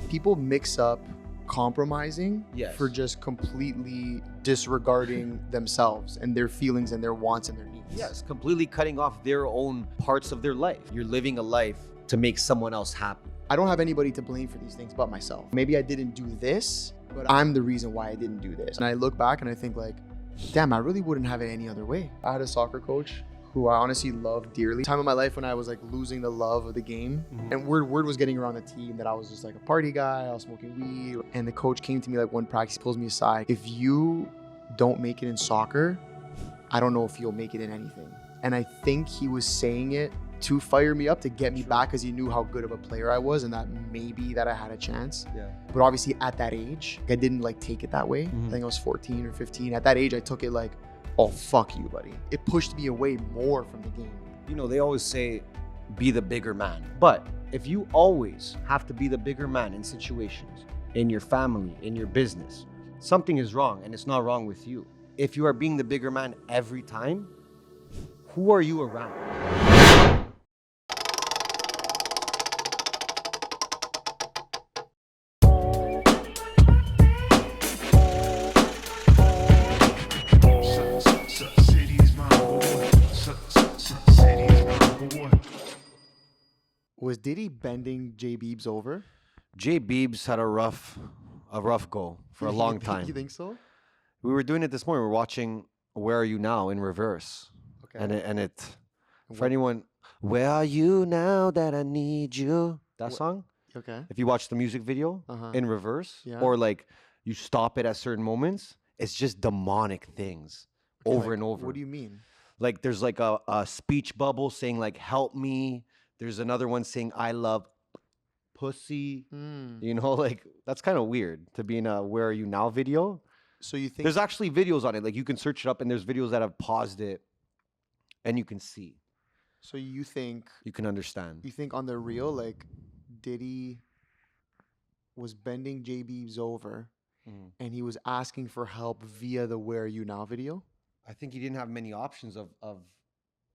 People mix up compromising Yes. for just completely disregarding themselves and their feelings and their wants and their needs. Yes, completely cutting off their own parts of their life. You're living a life to make someone else happy. I don't have anybody to blame for these things but myself. Maybe I didn't do this, but I'm the reason why I didn't do this. And I look back and I think like, damn, I really wouldn't have it any other way. I had a soccer coach who I honestly loved dearly. Time of my life when I was like losing the love of the game, and word was getting around the team that I was just like a party guy, I was smoking weed. And the coach came to me like one practice, he pulls me aside. If you don't make it in soccer, I don't know if you'll make it in anything. And I think he was saying it to fire me up, to get me back, because he knew how good of a player I was and that maybe that I had a chance. Yeah. But obviously at that age, I didn't like take it that way. I think I was 14 or 15. At that age, I took it like, oh, fuck you, buddy. It pushed me away more from the game. You know, they always say, be the bigger man. But if you always have to be the bigger man in situations, in your family, in your business, something is wrong, and it's not wrong with you. If you are being the bigger man every time, who are you around? Was Diddy bending J Beebs over? Jay Beebs had a rough go for a long time. You think so? We were doing it this morning. We were watching Where Are You Now in reverse. Okay. And it for anyone, where are you now that I need you? That song? Okay. If you watch the music video in reverse, Yeah. or like you stop it at certain moments, it's just demonic things over and over. What do you mean? Like there's like a speech bubble saying like, help me. There's another one saying, I love pussy. You know, like that's kind of weird to be in a Where Are You Now video. So you think There's actually videos on it. Like you can search it up and there's videos that have paused it and you can see. So you think understand. on the real, like Diddy was bending J Beebs over and he was asking for help via the Where Are You Now video? I think he didn't have many options of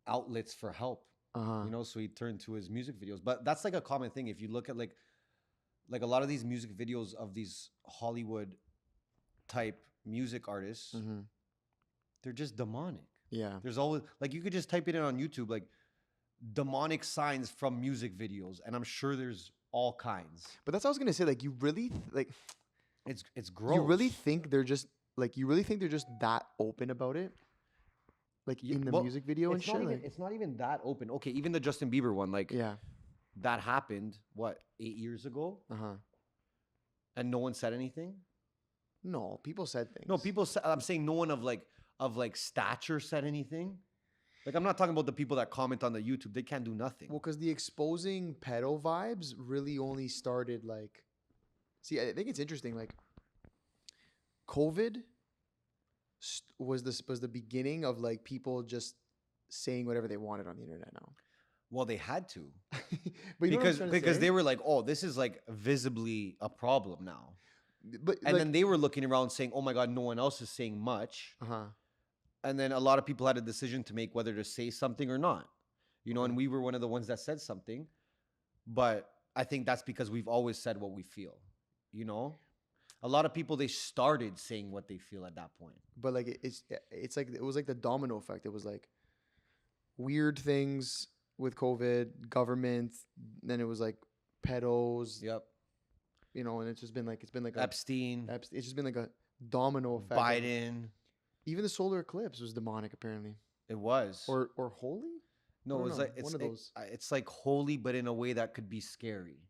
outlets for help. You know, so he turned to his music videos. But that's like a common thing. If you look at like a lot of these music videos of these Hollywood type music artists, they're just demonic. Yeah. There's always like you could just type it in on YouTube, like demonic signs from music videos, and I'm sure there's all kinds. But that's what I was gonna say. Like you really It's gross. You really think they're just that open about it? Like in the music video and shit? It's not even that open. Okay, even the Justin Bieber one, like that happened, what, 8 years ago? And no one said anything? No, people said things. No, people said, I'm saying no one of stature said anything. Like I'm not talking about the people that comment on the YouTube. They can't do nothing. Well, because the exposing pedo vibes really only started like, see, I think it's interesting. Like, COVID was the beginning of like people just saying whatever they wanted on the internet now. Well, they had to. But you know what I'm trying to because say? they were like, oh, this is like visibly a problem now. But And then they were looking around saying, oh my God, no one else is saying much. And then a lot of people had a decision to make whether to say something or not. You know, and we were one of the ones that said something. But I think that's because we've always said what we feel. You know? A lot of people, they started saying what they feel at that point. But like it's like it was like the domino effect. It was like weird things with COVID, government, then it was like pedos. Yep. You know, and it's been like Epstein. It's just been like a domino effect. Biden. Even the solar eclipse was demonic, apparently. It was. Or holy? No, it was like one of those. It's like holy, but in a way that could be scary.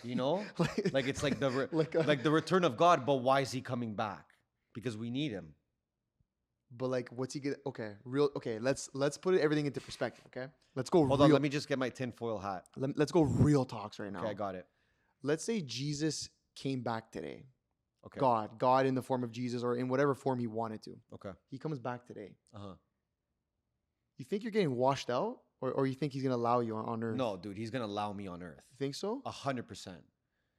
You know, like it's like the like the return of God. But why is he coming back? Because we need him. But like, what's he get? Okay, let's put everything into perspective. Okay, let's go. Hold on, let me just get my tinfoil hat. Let's go real talks right now. Okay, I got it. Let's say Jesus came back today. Okay. God in the form of Jesus or in whatever form he wanted to. Okay. He comes back today. You think you're getting washed out, or you think he's gonna allow you on earth? No, dude, he's gonna allow me on earth. You think so? 100%.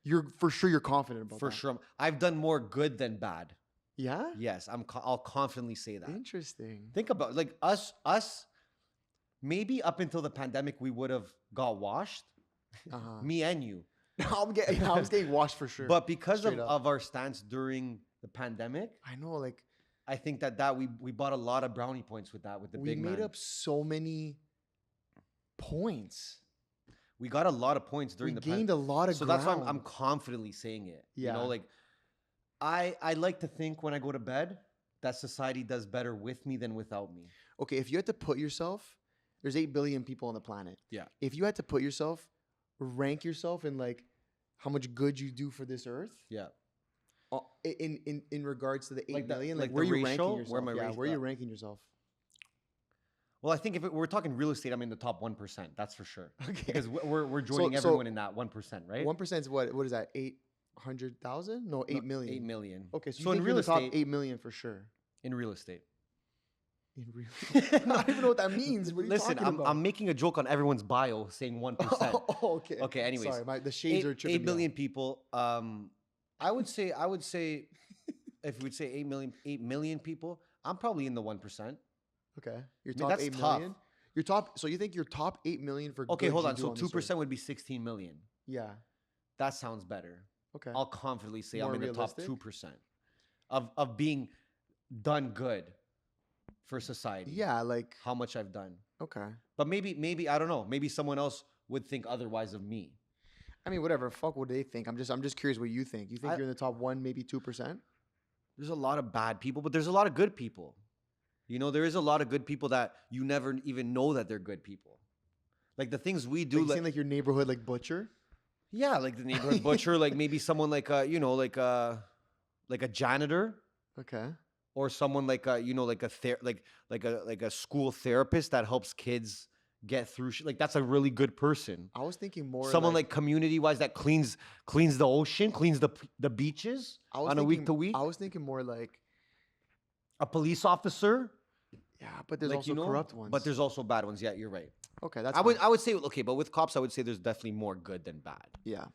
You're for sure. You're confident about that. For sure, I've done more good than bad. Yeah. Yes, I'll confidently say that. Interesting. Think about it, like us. Maybe up until the pandemic, we would have got washed. Me and you. I'm getting washed for sure. But because Straight up. of our stance during the pandemic, I know, like I think that we bought a lot of brownie points with that, with the we big made man. up so many points. We got a lot of points during We the gained a lot of So ground. that's why I'm confidently saying it. Yeah. You know, like I like to think when I go to bed that society does better with me than without me. Okay, if you had to put yourself, there's 8 billion people on the planet. Yeah. If you had to put yourself, rank yourself in like how much good you do for this earth. Yeah. In regards to the 8 Like million, like where the are you ratio? ranking yourself? Where are you ranking yourself? Well, I think if we're talking real estate, I'm in the top 1%. That's for sure. Okay. Because we're joining everyone in that 1%, right? 1% is what is that? 800,000? No, 8 million. 8 million. Okay, so in you're real in the top estate, 8 million for sure. in real estate. In real I don't even know what that means. What are you Listen, talking about? I'm making a joke on everyone's bio saying 1%. Oh, okay. Okay, anyways. Sorry, the shades are tripping 8 me billion people. I would say if we'd say 8 million people, I'm probably in the 1%. out. Okay. You're I mean, top that's 8 tough. million? You're top, so you think you're top 8 million for Okay, good hold you on. do So this 2% earth? would be 16 million. Yeah. That sounds better. Okay. I'll confidently say More I'm in the top realistic? 2% of being done good for society. Yeah, like, How much I've done. okay. But maybe I don't know. Maybe someone else would think otherwise of me. I mean, whatever. Fuck what they think. I'm just curious what you think. You think I- you're in the top 1, maybe 2%? There's a lot of bad people, but there's a lot of good people. You know, there is a lot of good people that you never even know that they're good people. Like the things we do, Like, you seem like your neighborhood like butcher? yeah, like the neighborhood butcher, like maybe someone like like a janitor, Okay. or someone like like a school therapist that helps kids get through shit. Like that's a really good person. I was thinking more Someone like community wise that cleans the ocean, cleans the beaches on a week to week. I was thinking more like, A police officer, yeah, but there's like, also corrupt ones. But there's also bad ones. Yeah, you're right. okay, that's I fine. would say okay, but with cops, I would say there's definitely more good than bad. Yeah,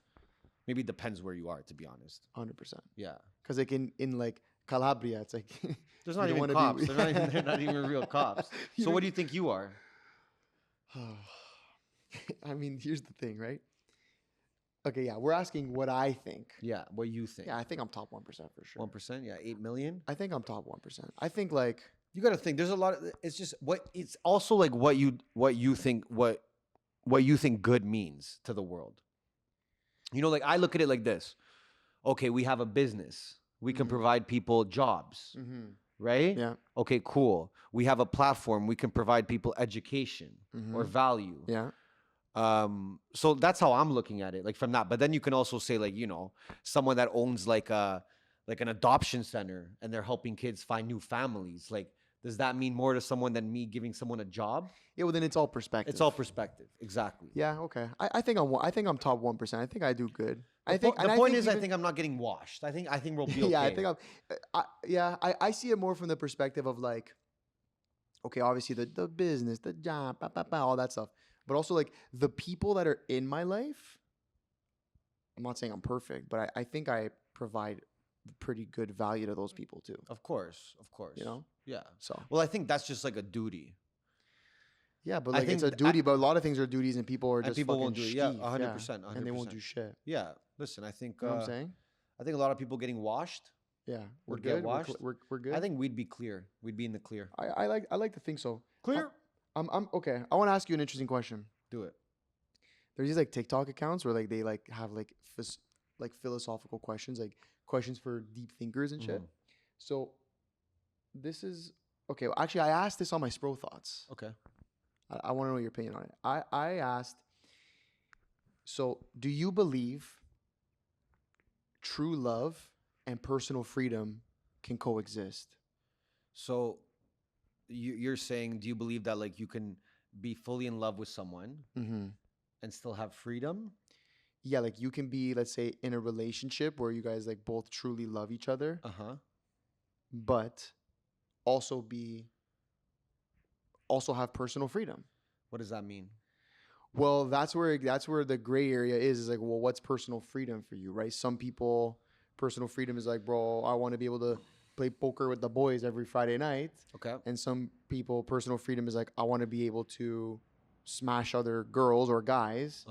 Maybe it depends where you are, to be honest. 100%. Yeah, Because like in like Calabria, it's like there's not you don't even wanna cops. They're not even real cops. You So what don't- do you think you are? I mean, here's the thing, right? Okay, yeah, we're asking what I think. Yeah, what you think? Yeah, I think I'm top 1% for sure. 1%. Yeah, 8 million. I think I'm top 1%. I think like You got to think. There's a lot of. It's just what. It's also like what you think good means to the world. You know, like I look at it like this. Okay, we have a business. We can provide people jobs, right? yeah, Okay, cool. We have a platform. We can provide people education or value. yeah. So that's how I'm looking at it, like from that. But then you can also say, like, someone that owns like an adoption center and they're helping kids find new families. Like, does that mean more to someone than me giving someone a job? Yeah, well then it's all perspective. It's all perspective. Exactly. Yeah, okay. I think I'm top 1%. I think I do good. The I think the point is, I think I'm not getting washed. I think we'll be okay. yeah, I think I see it more from the perspective of like, okay, obviously the business, the job, all that stuff, but also like the people that are in my life. I'm not saying I'm perfect, but I think I provide pretty good value to those people too. Of course. You know? Yeah. So Well, I think that's just like a duty. yeah, but I like it's a think duty, but a lot of things are duties, and people are And just people fucking won't do it. Yeah, skeef, 100%, and they won't 100%. do shit. Yeah. Listen, I think You know what I'm saying? I think a lot of people getting washed. Yeah, we're Would get good. washed. We're good. I think we'd be clear. We'd be in the clear. I like to think so. Clear. I'm okay. I want to ask you an interesting question. Do it. There's these like TikTok accounts where like they like have like philosophical questions, like questions for deep thinkers and shit. So this is okay. Well, actually, I asked this on my Spro Thoughts. Okay. I want to know your opinion on it. I asked. So, do you believe true love and personal freedom can coexist? So you're saying, do you believe that like you can be fully in love with someone and still have freedom? Yeah, like you can be, let's say, in a relationship where you guys like both truly love each other, but also have personal freedom. What does that mean? Well, that's where the gray area is like, well, what's personal freedom for you, right? Some people, personal freedom is like, bro, I want to be able to play poker with the boys every Friday night. Okay. And some people, personal freedom is like, I want to be able to smash other girls or guys.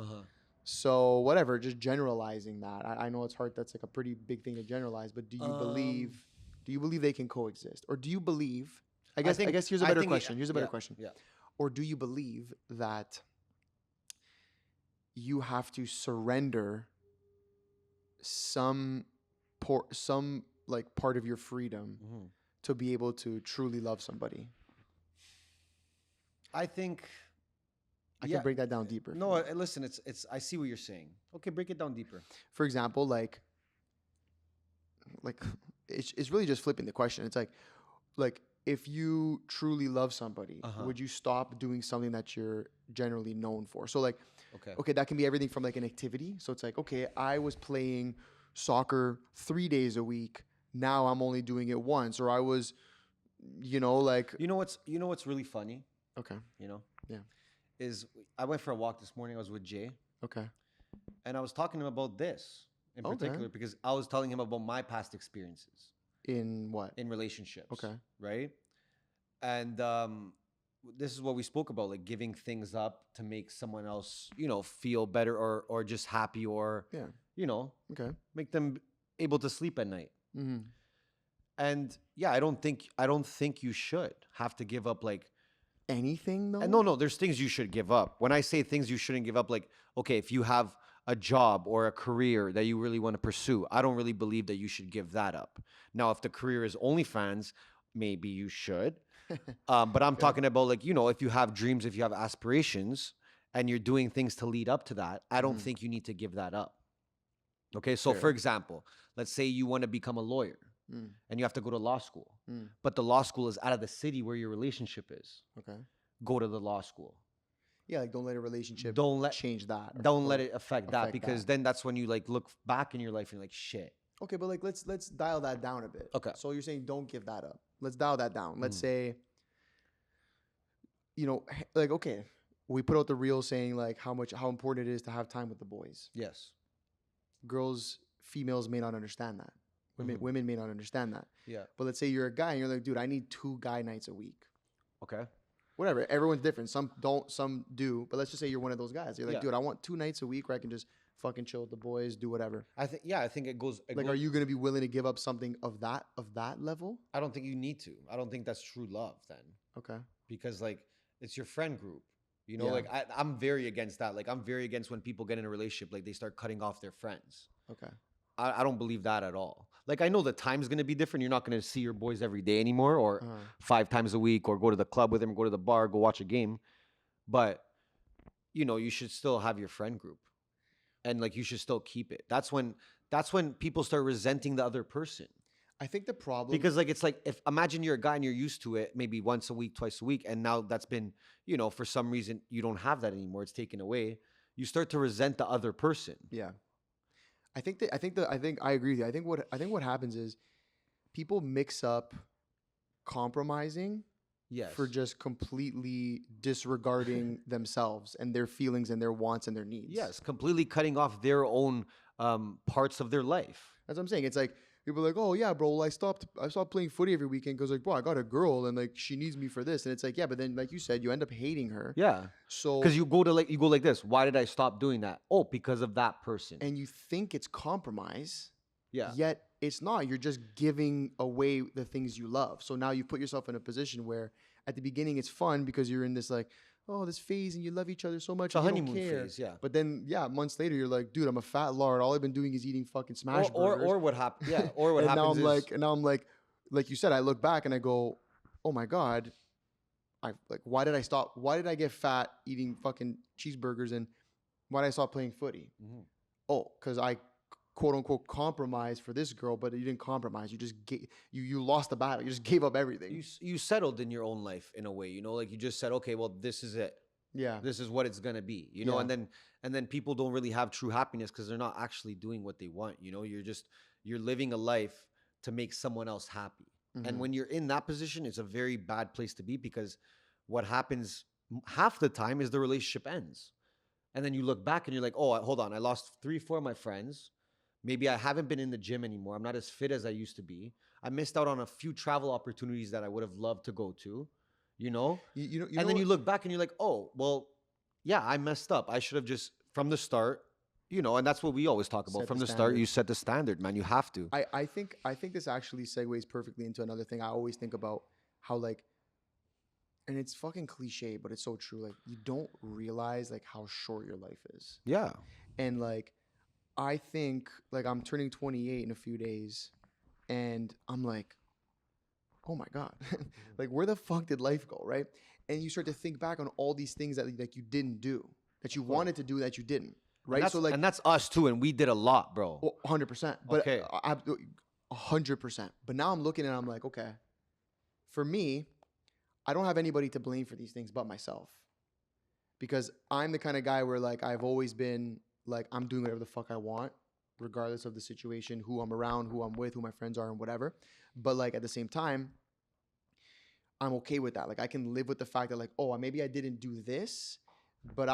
So whatever, just generalizing that. I know it's hard. That's like a pretty big thing to generalize. But do you believe? Do you believe they can coexist, or do you believe? I guess here's a better question. Here's a better question. Yeah. Or do you believe that you have to surrender some like part of your freedom to be able to truly love somebody? I think I can break that down deeper. No, listen, it's I see what you're saying. Okay, break it down deeper. For example, like it's really just flipping the question. It's like if you truly love somebody, would you stop doing something that you're generally known for? So like, okay, that can be everything from like an activity. So it's like, okay, I was playing soccer 3 days a week. Now I'm only doing it once. Or I was, like. You know what's really funny? Okay. Yeah. Is I went for a walk this morning. I was with Jay. Okay. And I was talking to him about this in particular because I was telling him about my past experiences. In what? In relationships. Okay. Right? And this is what we spoke about, like giving things up to make someone else, feel better or just happy or, okay, make them able to sleep at night. Mm-hmm. And yeah, I don't think you should have to give up like anything though. And no, there's things you should give up. When I say things you shouldn't give up, like, okay, if you have a job or a career that you really want to pursue, I don't really believe that you should give that up. Now, if the career is OnlyFans, maybe you should. But I'm talking about like, if you have dreams, if you have aspirations and you're doing things to lead up to that, I don't think you need to give that up. Okay. So for example, let's say you want to become a lawyer and you have to go to law school, but the law school is out of the city where your relationship is. Okay. Go to the law school. Yeah, like don't let a relationship change that. Don't let it affect that because then that's when you like look back in your life and you're like, shit. Okay, but like let's dial that down a bit. Okay. So you're saying don't give that up. Let's dial that down. Let's say, like, okay, we put out the reel saying like how important it is to have time with the boys. Yes. Females may not understand that. Women may not understand that. Yeah. But let's say you're a guy and you're like, dude, I need 2 guy nights a week. Okay. Whatever. Everyone's different. Some don't, some do. But let's just say you're one of those guys. You're like, dude, I want 2 nights a week where I can just fucking chill with the boys, do whatever. I think it goes. Are you going to be willing to give up something of that level? I don't think you need to. I don't think that's true love then. Okay. Because like it's your friend group. Like I'm very against that. Like I'm very against when people get in a relationship, like they start cutting off their friends. Okay. I don't believe that at all. Like I know the time's gonna be different. You're not gonna see your boys every day anymore, or 5 times a week, or go to the club with them, go to the bar, go watch a game. But you should still have your friend group, and like you should still keep it. That's when people start resenting the other person. I think the problem because like it's like if imagine you're a guy and you're used to it maybe once a week, twice a week, and now that's been for some reason you don't have that anymore. It's taken away. You start to resent the other person. Yeah. I think I agree with you. I think what happens is people mix up compromising for just completely disregarding themselves and their feelings and their wants and their needs. Yes, completely cutting off their own parts of their life. That's what I'm saying. It's like people are like, oh yeah, bro, well, I stopped playing footy every weekend because like, bro, I got a girl and like she needs me for this. And it's like, yeah, but then like you said, you end up hating her. Yeah. So because you go like this. Why did I stop doing that? Oh, because of that person. And you think it's compromise. Yeah. Yet it's not. You're just giving away the things you love. So now you put yourself in a position where at the beginning it's fun because you're in this like, oh, this phase and you love each other so much. It's a honeymoon phase, yeah. But then, months later, you're like, dude, I'm a fat lard. All I've been doing is eating fucking smash burgers. Or what happened? Yeah. Or what happens and now I'm like you said, I look back and I go, oh my God, why did I stop? Why did I get fat eating fucking cheeseburgers and why did I stop playing footy? Mm-hmm. Oh, because I quote unquote compromised for this girl, but you didn't compromise. You just you lost the battle. You just gave up everything. You settled in your own life in a way, like you just said, okay, well, this is it. Yeah. This is what it's gonna be, and then people don't really have true happiness because they're not actually doing what they want. You're living a life to make someone else happy. Mm-hmm. And when you're in that position, it's a very bad place to be because what happens half the time is the relationship ends. And then you look back and you're like, oh, hold on, I lost 3-4 of my friends. Maybe I haven't been in the gym anymore. I'm not as fit as I used to be. I missed out on a few travel opportunities that I would have loved to go to, and then you look back and you're like, oh, well, yeah, I messed up. I should have just, from the start, you know, and that's what we always talk about Set from the the start. standard. You set the standard, man. You have to. I think this actually segues perfectly into another thing I always think about, how like, and it's fucking cliche, but it's so true. Like, you don't realize like how short your life is. Yeah. And like, I think like I'm turning 28 in a few days, and I'm like, oh my God, like where the fuck did life go, right? And you start to think back on all these things that like you didn't do, that you wanted to do that you didn't, right? So like, and that's us too, and we did a lot, bro. Well, 100%. But Okay. 100%. But now I'm looking and I'm like, okay, for me, I don't have anybody to blame for these things but myself, because I'm the kind of guy where like I've always been like, I'm doing whatever the fuck I want, regardless of the situation, who I'm around, who I'm with, who my friends are, and whatever. But like at the same time, I'm okay with that. Like I can live with the fact that like, oh, maybe I didn't do this, but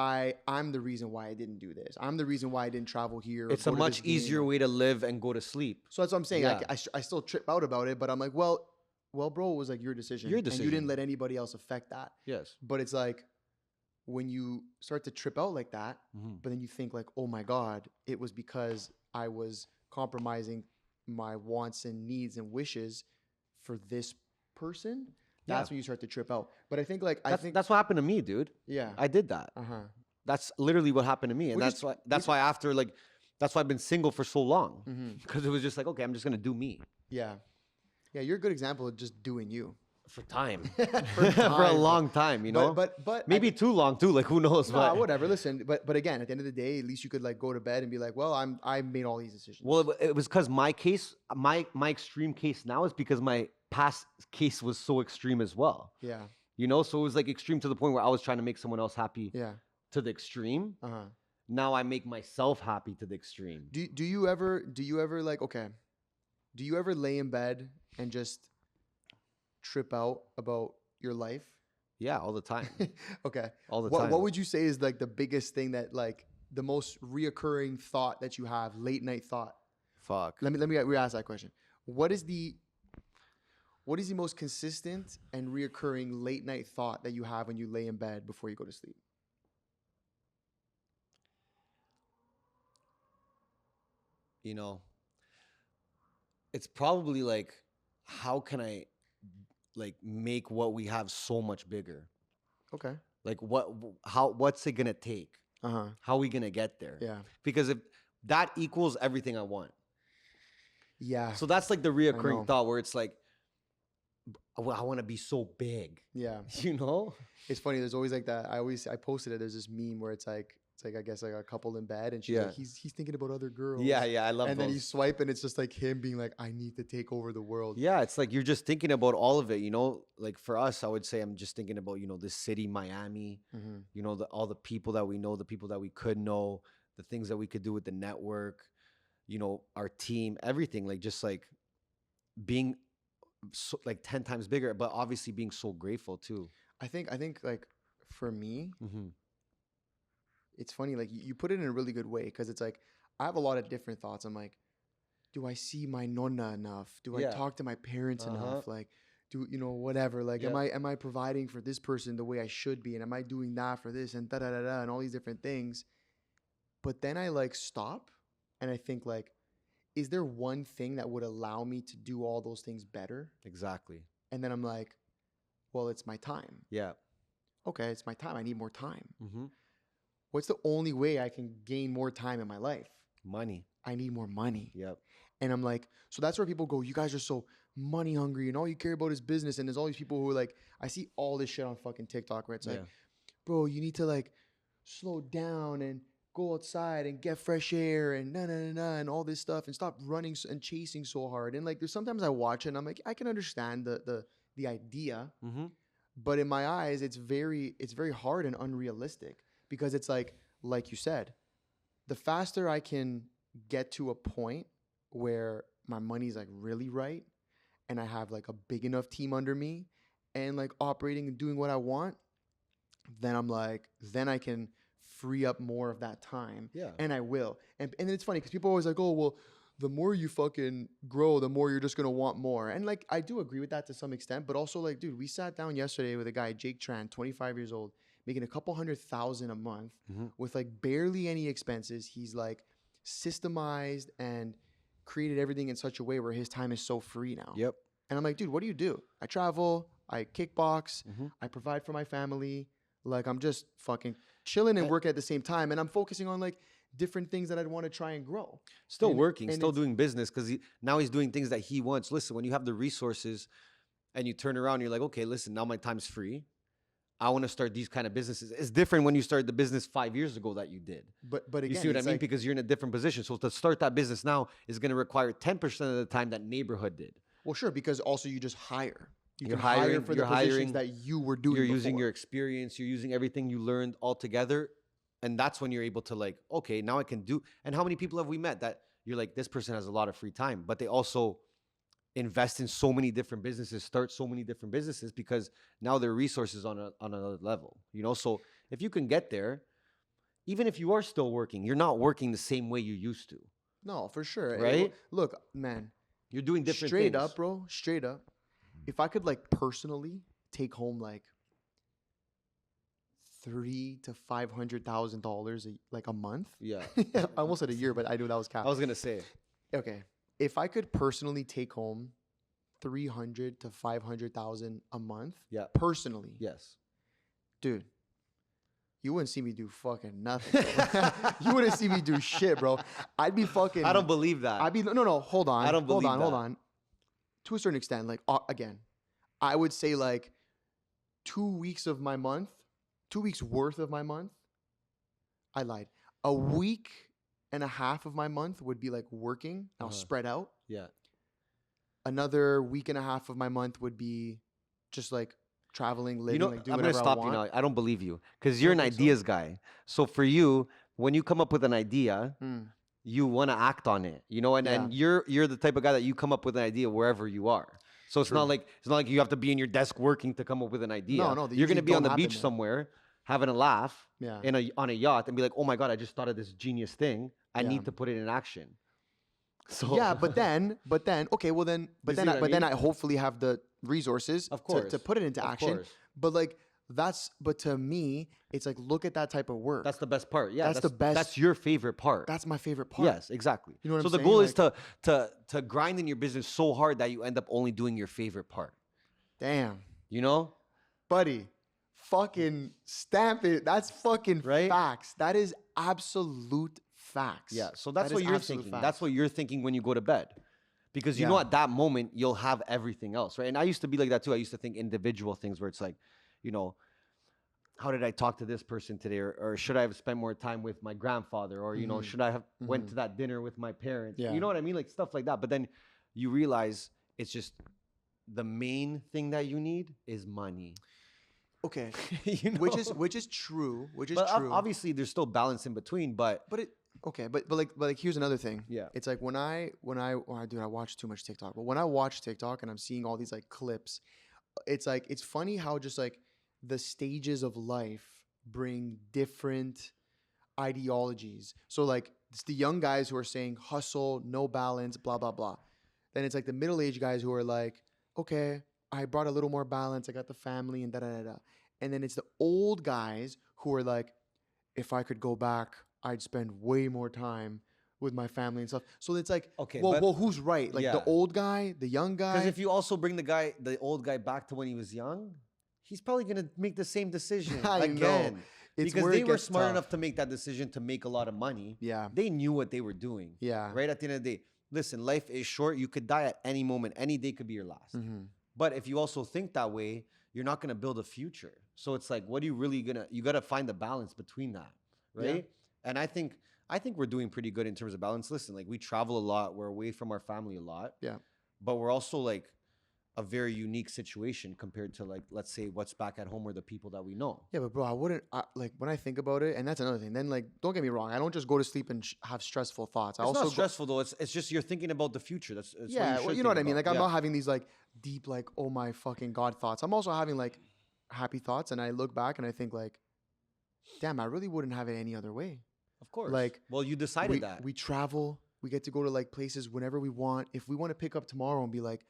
I'm the reason why I didn't do this. I'm the reason why I didn't travel here. It's a much easier way to live and go to sleep. So that's what I'm saying. Yeah. I still trip out about it, but I'm like, well, bro, it was like your decision. Your decision. And you didn't let anybody else affect that. Yes. But it's like, when you start to trip out like that, but then you think like, oh my God, it was because I was compromising my wants and needs and wishes for this person. That's when you start to trip out. But I think like, that's what happened to me, dude. Yeah. I did that. That's literally what happened to me. And that's why I've been single for so long, because it was just like, okay, I'm just going to do me. Yeah. Yeah. You're a good example of just doing you. For time. For a long time, you know? But maybe too long too, like who knows? Nah, whatever. Listen, but again, at the end of the day, at least you could like go to bed and be like, well, I made all these decisions. Well, it was because my case, my extreme case now is because my past case was so extreme as well. Yeah. You know, so it was like extreme to the point where I was trying to make someone else happy. Yeah. To the extreme. Now I make myself happy to the extreme. Do you ever like, okay, do you ever lay in bed and just trip out about your life? Yeah, all the time. Okay. All the time. What would you say is like the biggest thing that like the most reoccurring thought that you have, late night thought? Fuck. Let me re-ask that question. What is the most consistent and reoccurring late night thought that you have when you lay in bed before you go to sleep? You know, it's probably like, how can I like make what we have so much bigger? Okay. Like what's it gonna take? How are we gonna get there? Yeah. Because if that equals everything I want. Yeah. So that's like the reoccurring thought where it's like, I want to be so big. Yeah. You know? It's funny. There's always like that. I posted it. There's this meme where it's like I guess like a couple in bed, and she's like, he's thinking about other girls. Yeah, I love and those. then you swipe and it's just like him being like, I need to take over the world. Yeah, it's like you're just thinking about all of it, you know? Like for us, I would say I'm just thinking about, you know, this city, Miami, you know, all the people that we know, the people that we could know, the things that we could do with the network, you know, our team, everything, like just like being so, like 10 times bigger, but obviously being so grateful too. I think like for me, it's funny, like you put it in a really good way, because it's like I have a lot of different thoughts. I'm like, do I see my nonna enough? Do I talk to my parents enough? Like, do you know, whatever? Like, am I providing for this person the way I should be? And am I doing that for this and da and all these different things? But then I like stop and I think like, is there one thing that would allow me to do all those things better? Exactly. And then I'm like, well, it's my time. Yeah. Okay, it's my time. I need more time. What's the only way I can gain more time in my life? Money. I need more money. Yep. And I'm like, so that's where people go, you guys are so money hungry and all you care about is business. And there's all these people who are like, I see all this shit on fucking TikTok where it's like, bro, you need to like slow down and go outside and get fresh air and and all this stuff and stop running and chasing so hard. And like, there's sometimes I watch it and I'm like, I can understand the idea, but in my eyes, it's very hard and unrealistic, because it's like you said, the faster I can get to a point where my money's like really right and I have like a big enough team under me and like operating and doing what I want, then I'm like, then I can free up more of that time. Yeah. And I will. And then it's funny because people are always like, oh, well, the more you fucking grow, the more you're just going to want more. And like, I do agree with that to some extent, but also like, dude, we sat down yesterday with a guy, Jake Tran, 25 years old, making a couple $100,000 a month with like barely any expenses. He's like systemized and created everything in such a way where his time is so free now. Yep. And I'm like, dude, what do you do? I travel, I kickbox, I provide for my family. Like, I'm just fucking chilling and working at the same time. And I'm focusing on like different things that I'd want to try and grow. Still working, still doing business, because now he's doing things that he wants. Listen, when you have the resources and you turn around, you're like, okay, listen, now my time's free. I want to start these kind of businesses. It's different when you started the business 5 years ago that you did. But again, you see what I mean? Like, because you're in a different position. So to start that business now is going to require 10% of the time that neighborhood did. Well, sure, because also you just hire. You're hiring for the positions that you were doing. You're using your experience. You're using everything you learned all together. And that's when you're able to like, okay, now I can do. And how many people have we met that you're like, this person has a lot of free time, but they also invest in so many different businesses, start so many different businesses because now their resources on another level, you know? So if you can get there, even if you are still working, you're not working the same way you used to. No, for sure. Right? Look, man. You're doing different things. Straight up, bro. Straight up. If I could like personally take home like $300,000 to $500,000 like a month. Yeah. I almost said a year, but I knew that was cap. I was gonna say. Okay. If I could personally take home $300,000 to $500,000 a month. Yeah. Personally. Yes. Dude. You wouldn't see me do fucking nothing. You wouldn't see me do shit, bro. I'd be fucking. I don't believe that. I'd be no. Hold on. I don't believe that. Hold on. To a certain extent, like again, I would say like 2 weeks of my month, 2 weeks worth of my month. I lied. A week and a half of my month would be like working. Now spread out. Yeah. Another week and a half of my month would be just like traveling, living, like doing whatever I want. I'm gonna stop you now. I don't believe you because you're an ideas guy. So for you, when you come up with an idea, you want to act on it, you know, and you're the type of guy that you come up with an idea wherever you are. So it's not like you have to be in your desk working to come up with an idea. No, you're gonna be on the beach somewhere having a laugh, on a yacht, and be like, oh my god, I just thought of this genius thing. I need to put it in action. So yeah, but then okay, well then, but then I hopefully have the resources to put it into action. But like but to me, it's like, look at that type of work. That's the best part. Yeah, that's the best. That's your favorite part. That's my favorite part. Yes, exactly. You know what I'm saying? So the goal is to grind in your business so hard that you end up only doing your favorite part. Damn. You know? Buddy, fucking stamp it. That's fucking right? Facts. That is absolute facts. Yeah, so that's what you're thinking. Facts. That's what you're thinking when you go to bed. Because you know at that moment, you'll have everything else, right? And I used to be like that too. I used to think individual things where it's like, you know, how did I talk to this person today? Or should I have spent more time with my grandfather? Or, you know, should I have went to that dinner with my parents? Yeah. You know what I mean? Like stuff like that. But then you realize it's just the main thing that you need is money. Okay. You know? Which is true. True. Obviously there's still balance in between, but like here's another thing. Yeah. It's like when I watch too much TikTok. But when I watch TikTok and I'm seeing all these like clips, it's like it's funny how just like the stages of life bring different ideologies. So like it's the young guys who are saying hustle, no balance, blah blah blah. Then it's like the middle-aged guys who are like, okay, I brought a little more balance. I got the family and da da da da. And then it's the old guys who are like, if I could go back, I'd spend way more time with my family and stuff. So it's like, okay, well, who's right? Like the old guy, the young guy? Because if you also bring the old guy back to when he was young, he's probably going to make the same decision again. Because they were smart enough to make that decision to make a lot of money. Yeah. They knew what they were doing. Yeah. Right at the end of the day. Listen, life is short. You could die at any moment. Any day could be your last. But if you also think that way, you're not going to build a future. So it's like, what are you really you got to find the balance between that. Right. Yeah. And I think we're doing pretty good in terms of balance. Listen, like we travel a lot. We're away from our family a lot. Yeah. But we're also like a very unique situation compared to like, let's say what's back at home or the people that we know. Yeah, but bro, I wouldn't like when I think about it, and that's another thing. Then like, don't get me wrong. I don't just go to sleep and have stressful thoughts. It's not stressful though. It's just you're thinking about the future. That's yeah. Well, you know what I mean. Like I'm not having these like deep like oh my fucking god thoughts. I'm also having like happy thoughts, and I look back and I think like, damn, I really wouldn't have it any other way. Of course. Like, well, you decided that we travel. We get to go to like places whenever we want. If we want to pick up tomorrow and be like,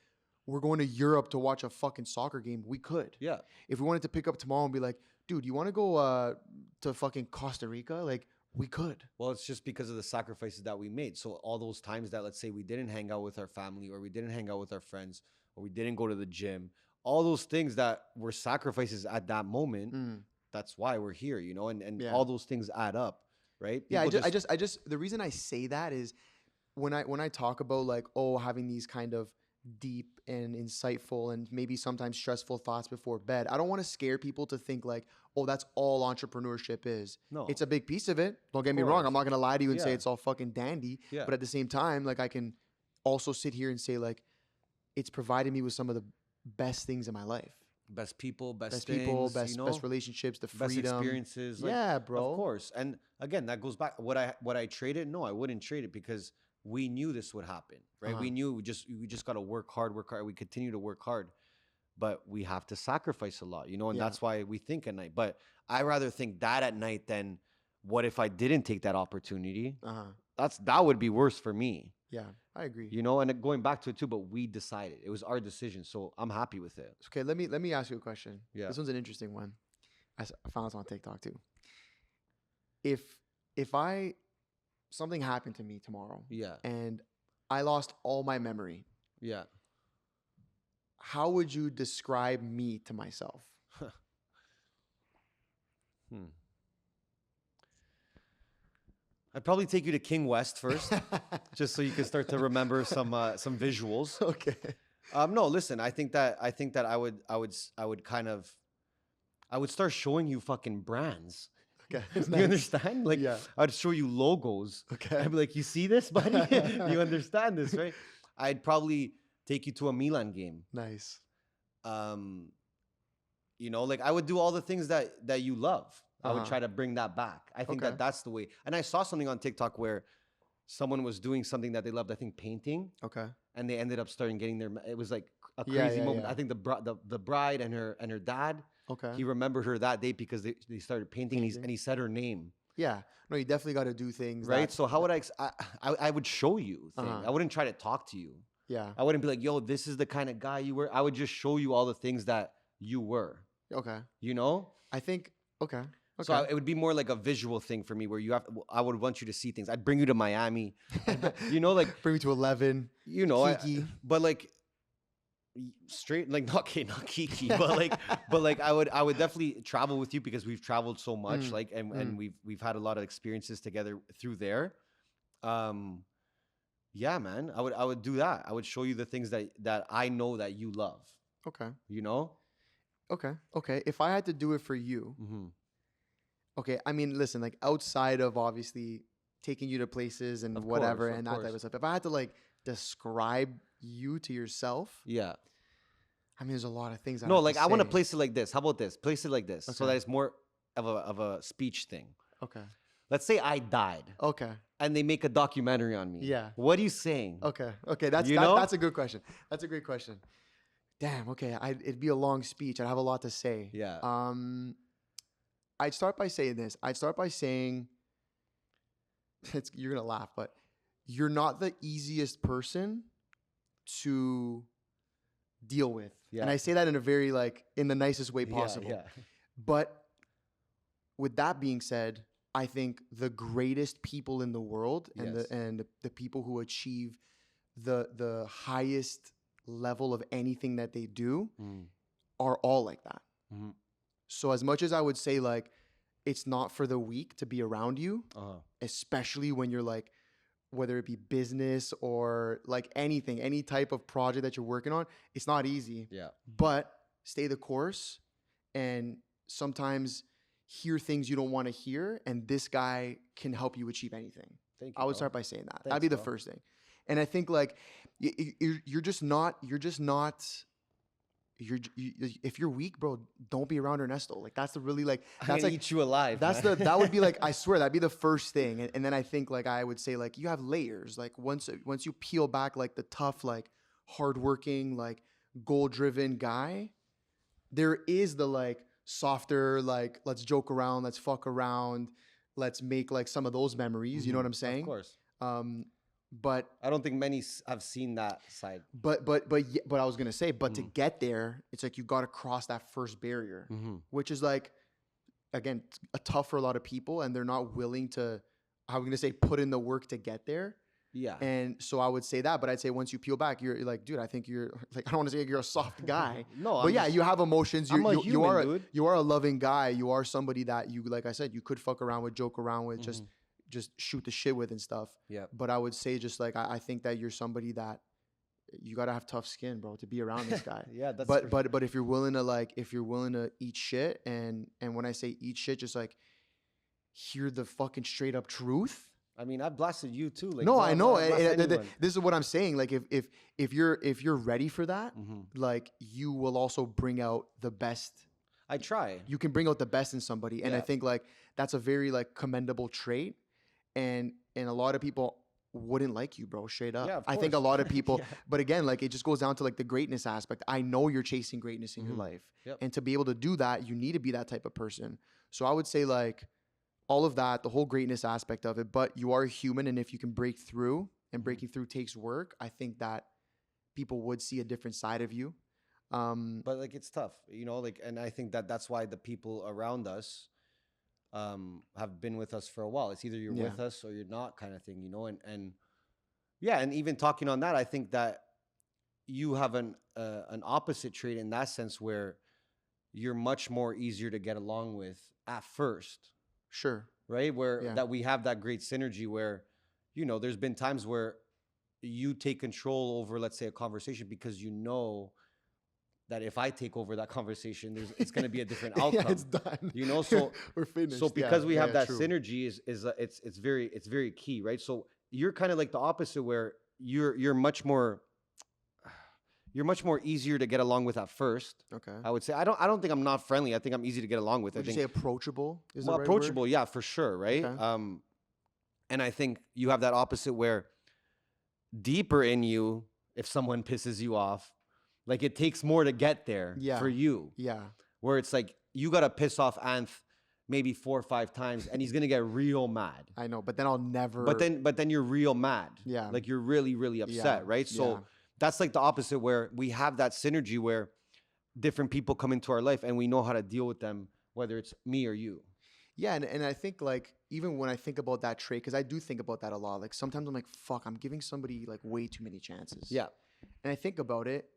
we're going to Europe to watch a fucking soccer game, we could. Yeah. If we wanted to pick up tomorrow and be like, dude, you want to go to fucking Costa Rica? Like, we could. Well, it's just because of the sacrifices that we made. So all those times that, let's say, we didn't hang out with our family, or we didn't hang out with our friends, or we didn't go to the gym, all those things that were sacrifices at that moment, that's why we're here, you know, and all those things add up, right? Yeah, I just the reason I say that is when I talk about like, oh, having these kind of deep and insightful and maybe sometimes stressful thoughts before bed, I don't want to scare people to think like, oh, that's all entrepreneurship is. No. It's a big piece of it. Don't get me wrong. I'm not going to lie to you and say it's all fucking dandy. Yeah. But at the same time, like I can also sit here and say like, it's provided me with some of the best things in my life. Best people, best people, things, best relationships, the freedom. Best experiences. Like, yeah, bro. Of course. And again, that goes back. What I traded? No, I wouldn't trade it because we knew this would happen, right? We knew we just got to work hard. We continue to work hard, but we have to sacrifice a lot, you know, and that's why we think at night. But I rather think that at night than what if I didn't take that opportunity? That would be worse for me. Yeah, I agree. You know, and going back to it too, but we decided. It was our decision, so I'm happy with it. Okay, let me ask you a question. Yeah. This one's an interesting one. I found this on TikTok too. If something happened to me tomorrow, and I lost all my memory, how would you describe me to myself? I'd probably take you to King West first, just so you can start to remember some visuals. Okay. No, listen. I think that I would start showing you fucking brands. Okay. Nice. You understand? Like, I'd show you logos. Okay. I'd be like, you see this, buddy? You understand this, right? I'd probably take you to a Milan game. Nice. You know, like I would do all the things that you love. I would try to bring that back. I think that's the way. And I saw something on TikTok where someone was doing something that they loved, I think painting. Okay. And they ended up starting getting it was like a crazy moment. Yeah. I think the bride and her dad, he remembered her that day because they started painting and he said her name. Yeah. No, you definitely got to do things. Right. So how would I would show you things. I wouldn't try to talk to you. Yeah. I wouldn't be like, yo, this is the kind of guy you were. I would just show you all the things that you were. Okay. You know? I think, okay. So it would be more like a visual thing for me where I would want you to see things. I'd bring you to Miami, you know, like bring you to 11, you know, but like straight, like not Kiki, but like I would definitely travel with you because we've traveled so much, like, and we've had a lot of experiences together through there. Yeah, man, I would do that. I would show you the things that I know that you love. Okay. You know? Okay. If I had to do it for you, okay, I mean, listen, like outside of obviously taking you to places and whatever and that type of stuff, if I had to like describe you to yourself, I mean, there's a lot of things. I want to place it like this. How about this? Place it like this, so that it's more of a speech thing. Okay. Let's say I died. Okay. And they make a documentary on me. Yeah. What are you saying? Okay. That's a good question. That's a great question. Damn. Okay. It'd be a long speech. I'd have a lot to say. Yeah. I'd start by saying this. I'd start by saying, you're going to laugh, but you're not the easiest person to deal with. Yeah. And I say that in a very, in the nicest way possible. Yeah. But with that being said, I think the greatest people in the world and the people who achieve the highest level of anything that they do are all like that. Mm-hmm. So as much as I would say it's not for the weak to be around you, especially when you're whether it be business or anything, any type of project that you're working on, it's not easy. Yeah. But stay the course and sometimes hear things you don't want to hear, and this guy can help you achieve anything. Thank you, I would start by saying that. That'd be the first thing. And I think you're just not if you're weak, bro, don't be around Ernesto. That's the really that's eat you alive. That's man. That would be I swear that'd be the first thing. And then I think I would say you have layers. Once you peel back the tough, hardworking, goal driven guy, there is the softer, let's joke around, let's fuck around, let's make some of those memories. Mm-hmm. You know what I'm saying? Of course. But I don't think many have seen that side. But I was gonna say, to get there, it's you got to cross that first barrier, which is again, tough for a lot of people, and they're not willing to, how are we going to say, put in the work to get there. Yeah. And so I would say that, but I'd say once you peel back, you're like, dude, I think you're like, I don't want to say you're a soft guy. No, but you have emotions. I'm a human, dude. You are a loving guy. You are somebody that you, like I said, you could fuck around with, joke around with, just shoot the shit with and stuff. Yeah. But I would say just like, I think that you're somebody that you got to have tough skin, bro, to be around this guy. Yeah. That's but if you're willing to eat shit, and when I say eat shit, just like hear the fucking straight up truth. I mean, I blasted you too. Like, no, I know. This is what I'm saying. Like, if you're ready for that, like, you will also bring out the best. I try. You can bring out the best in somebody, and I think like that's a very like commendable trait, and a lot of people wouldn't like you, bro. Straight up. Yeah, of I think a course. lot of people. But again, like, it just goes down to like the greatness aspect. I know you're chasing greatness in your life, and to be able to do that, you need to be that type of person. So I would say like, all of that, the whole greatness aspect of it, but you are human, and if you can break through, and breaking through takes work, I think that people would see a different side of you. But like, it's tough, you know, like, and I think that that's why the people around us have been with us for a while. It's either you're with us or you're not, kind of thing, you know, and yeah, and even talking on that, I think that you have an opposite trait in that sense, where you're much more easier to get along with at first. Sure. Right? Where that we have that great synergy where, you know, there's been times where you take control over, let's say, a conversation, because you know that if I take over that conversation, it's going to be a different outcome. It's done. You know, so we're finished. So because we have that true. synergy it's very key, right? So you're kind of like the opposite, where you're much more easier to get along with at first. Okay. I would say I don't think I'm not friendly. I think I'm easy to get along with. Would I think you say approachable is well, the right approachable, word? yeah, for sure, right? Okay. And I think you have that opposite, where deeper in you, if someone pisses you off, like, it takes more to get there for you. Yeah. Where it's like, you got to piss off Anth maybe 4 or 5 times, and he's going to get real mad. I know, but then I'll never. But then you're real mad. Yeah. Like, you're really, really upset, right? So that's like the opposite, where we have that synergy where different people come into our life and we know how to deal with them, whether it's me or you. Yeah, and I think, like, even when I think about that trait, because I do think about that a lot, like, sometimes I'm like, fuck, I'm giving somebody like way too many chances. Yeah. And I think about it,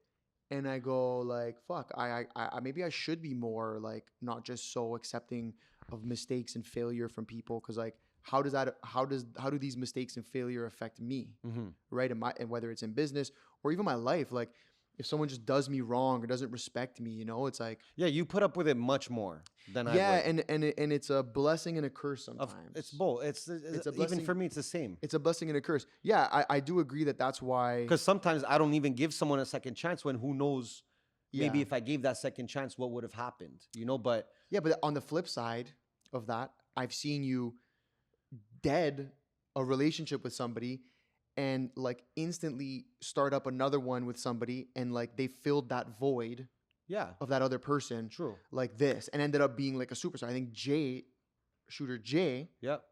and I go like, fuck, I maybe I should be more like, not just so accepting of mistakes and failure from people, because like, how do these mistakes and failure affect me, right? And whether it's in business or even my life, like, if someone just does me wrong or doesn't respect me, you know, it's like, yeah, you put up with it much more than I would. Yeah, and it's a blessing and a curse sometimes. It's both. It's a blessing. Even for me, it's the same. It's a blessing and a curse. Yeah, I do agree that's why. Because sometimes I don't even give someone a second chance, when who knows, maybe if I gave that second chance, what would have happened, you know? But yeah, but on the flip side of that, I've seen you dead a relationship with somebody and like instantly start up another one with somebody, and like they filled that void of that other person. True. Like this, and ended up being like a superstar. I think Shooter Jay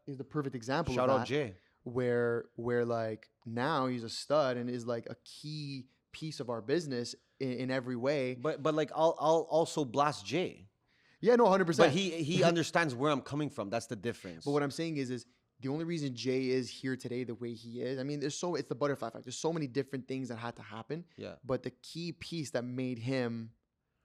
is the perfect example Shout of that. out Jay. Where like now he's a stud and is like a key piece of our business in every way. But like, I'll also blast Jay. Yeah, no, 100%. But he understands where I'm coming from. That's the difference. But what I'm saying is the only reason Jay is here today the way he is, I mean, it's the butterfly effect. There's so many different things that had to happen. Yeah. But the key piece that made him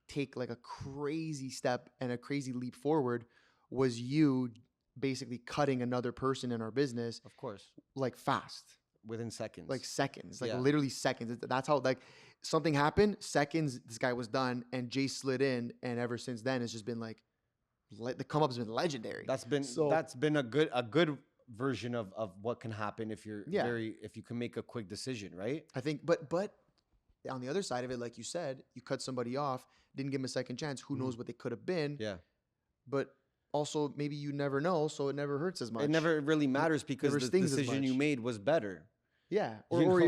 take like a crazy step and a crazy leap forward was you basically cutting another person in our business. Of course. Like fast. Within seconds. Like seconds. Like literally seconds. That's how, like, something happened, seconds, this guy was done, and Jay slid in, and ever since then it's just been like, the come up has been legendary. That's been a good version of what can happen if you're if you can make a quick decision, right? I think, but on the other side of it, like you said, you cut somebody off, didn't give them a second chance. Who knows what they could have been? Yeah. But also, maybe you never know, so it never hurts as much. It never really matters, because the decision you made was better. Yeah. Or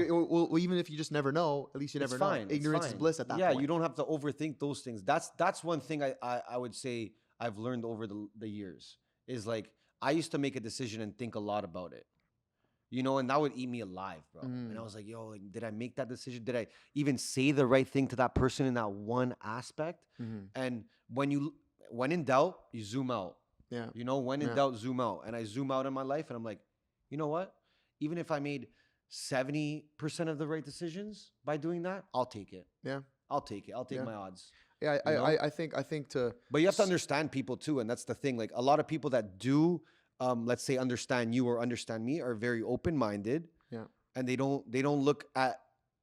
even if you just never know, at least you never know. Fine. Ignorance is bliss at that point. Yeah, you don't have to overthink those things. That's one thing I would say I've learned over the years, is like, I used to make a decision and think a lot about it, you know, and that would eat me alive, bro. And I was like, yo, like, did I make that decision? Did I even say the right thing to that person in that one aspect? And when in doubt, you zoom out. Yeah. You know, when in doubt, zoom out. And I zoom out in my life and I'm like, you know what? Even if I made 70% of the right decisions by doing that, I'll take it. Yeah. I'll take it. I'll take my odds. Yeah. I think but you have to understand people too. And that's the thing. Like a lot of people that do, let's say, understand you or understand me are very open-minded. Yeah. And they don't look at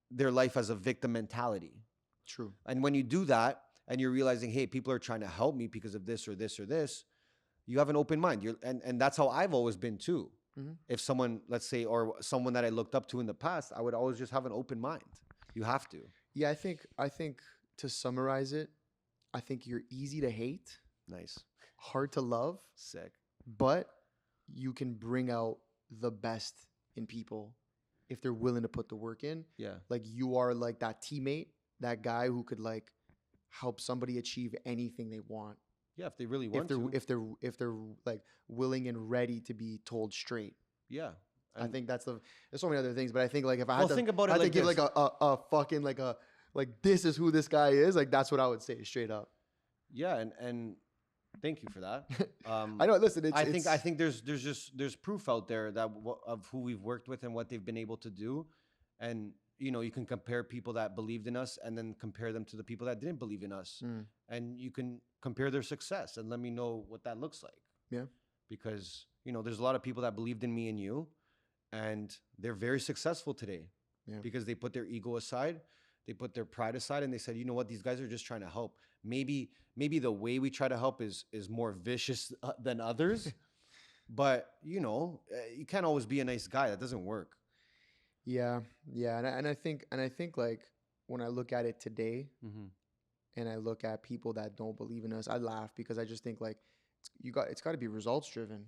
their life as a victim mentality. True. And when you do that and you're realizing, hey, people are trying to help me because of this or this or this, you have an open mind. And that's how I've always been too. Mm-hmm. If someone, let's say, or someone that I looked up to in the past, I would always just have an open mind. You have to. Yeah, I think to summarize it, I think you're easy to hate. Nice. Hard to love. Sick. But you can bring out the best in people if they're willing to put the work in. Yeah. Like you are like that teammate, that guy who could like help somebody achieve anything they want. Yeah, if they really want to. If they're like willing and ready to be told straight. Yeah. I think there's so many other things, but I think like if I had to think about it, I had like to give like a fucking like this is who this guy is, like that's what I would say straight up. Yeah, and thank you for that. I know. Listen, I think there's proof out there that of who we've worked with and what they've been able to do, and you know you can compare people that believed in us and then compare them to the people that didn't believe in us, and you can compare their success and let me know what that looks like. Yeah, because you know there's a lot of people that believed in me and you, and they're very successful today. Yeah. Because they put their ego aside. They put their pride aside and they said, you know what, these guys are just trying to help. Maybe the way we try to help is more vicious than others. But, you know, you can't always be a nice guy. That doesn't work. Yeah. Yeah. And I think like when I look at it today and I look at people that don't believe in us, I laugh because I just think like it's got to be results driven.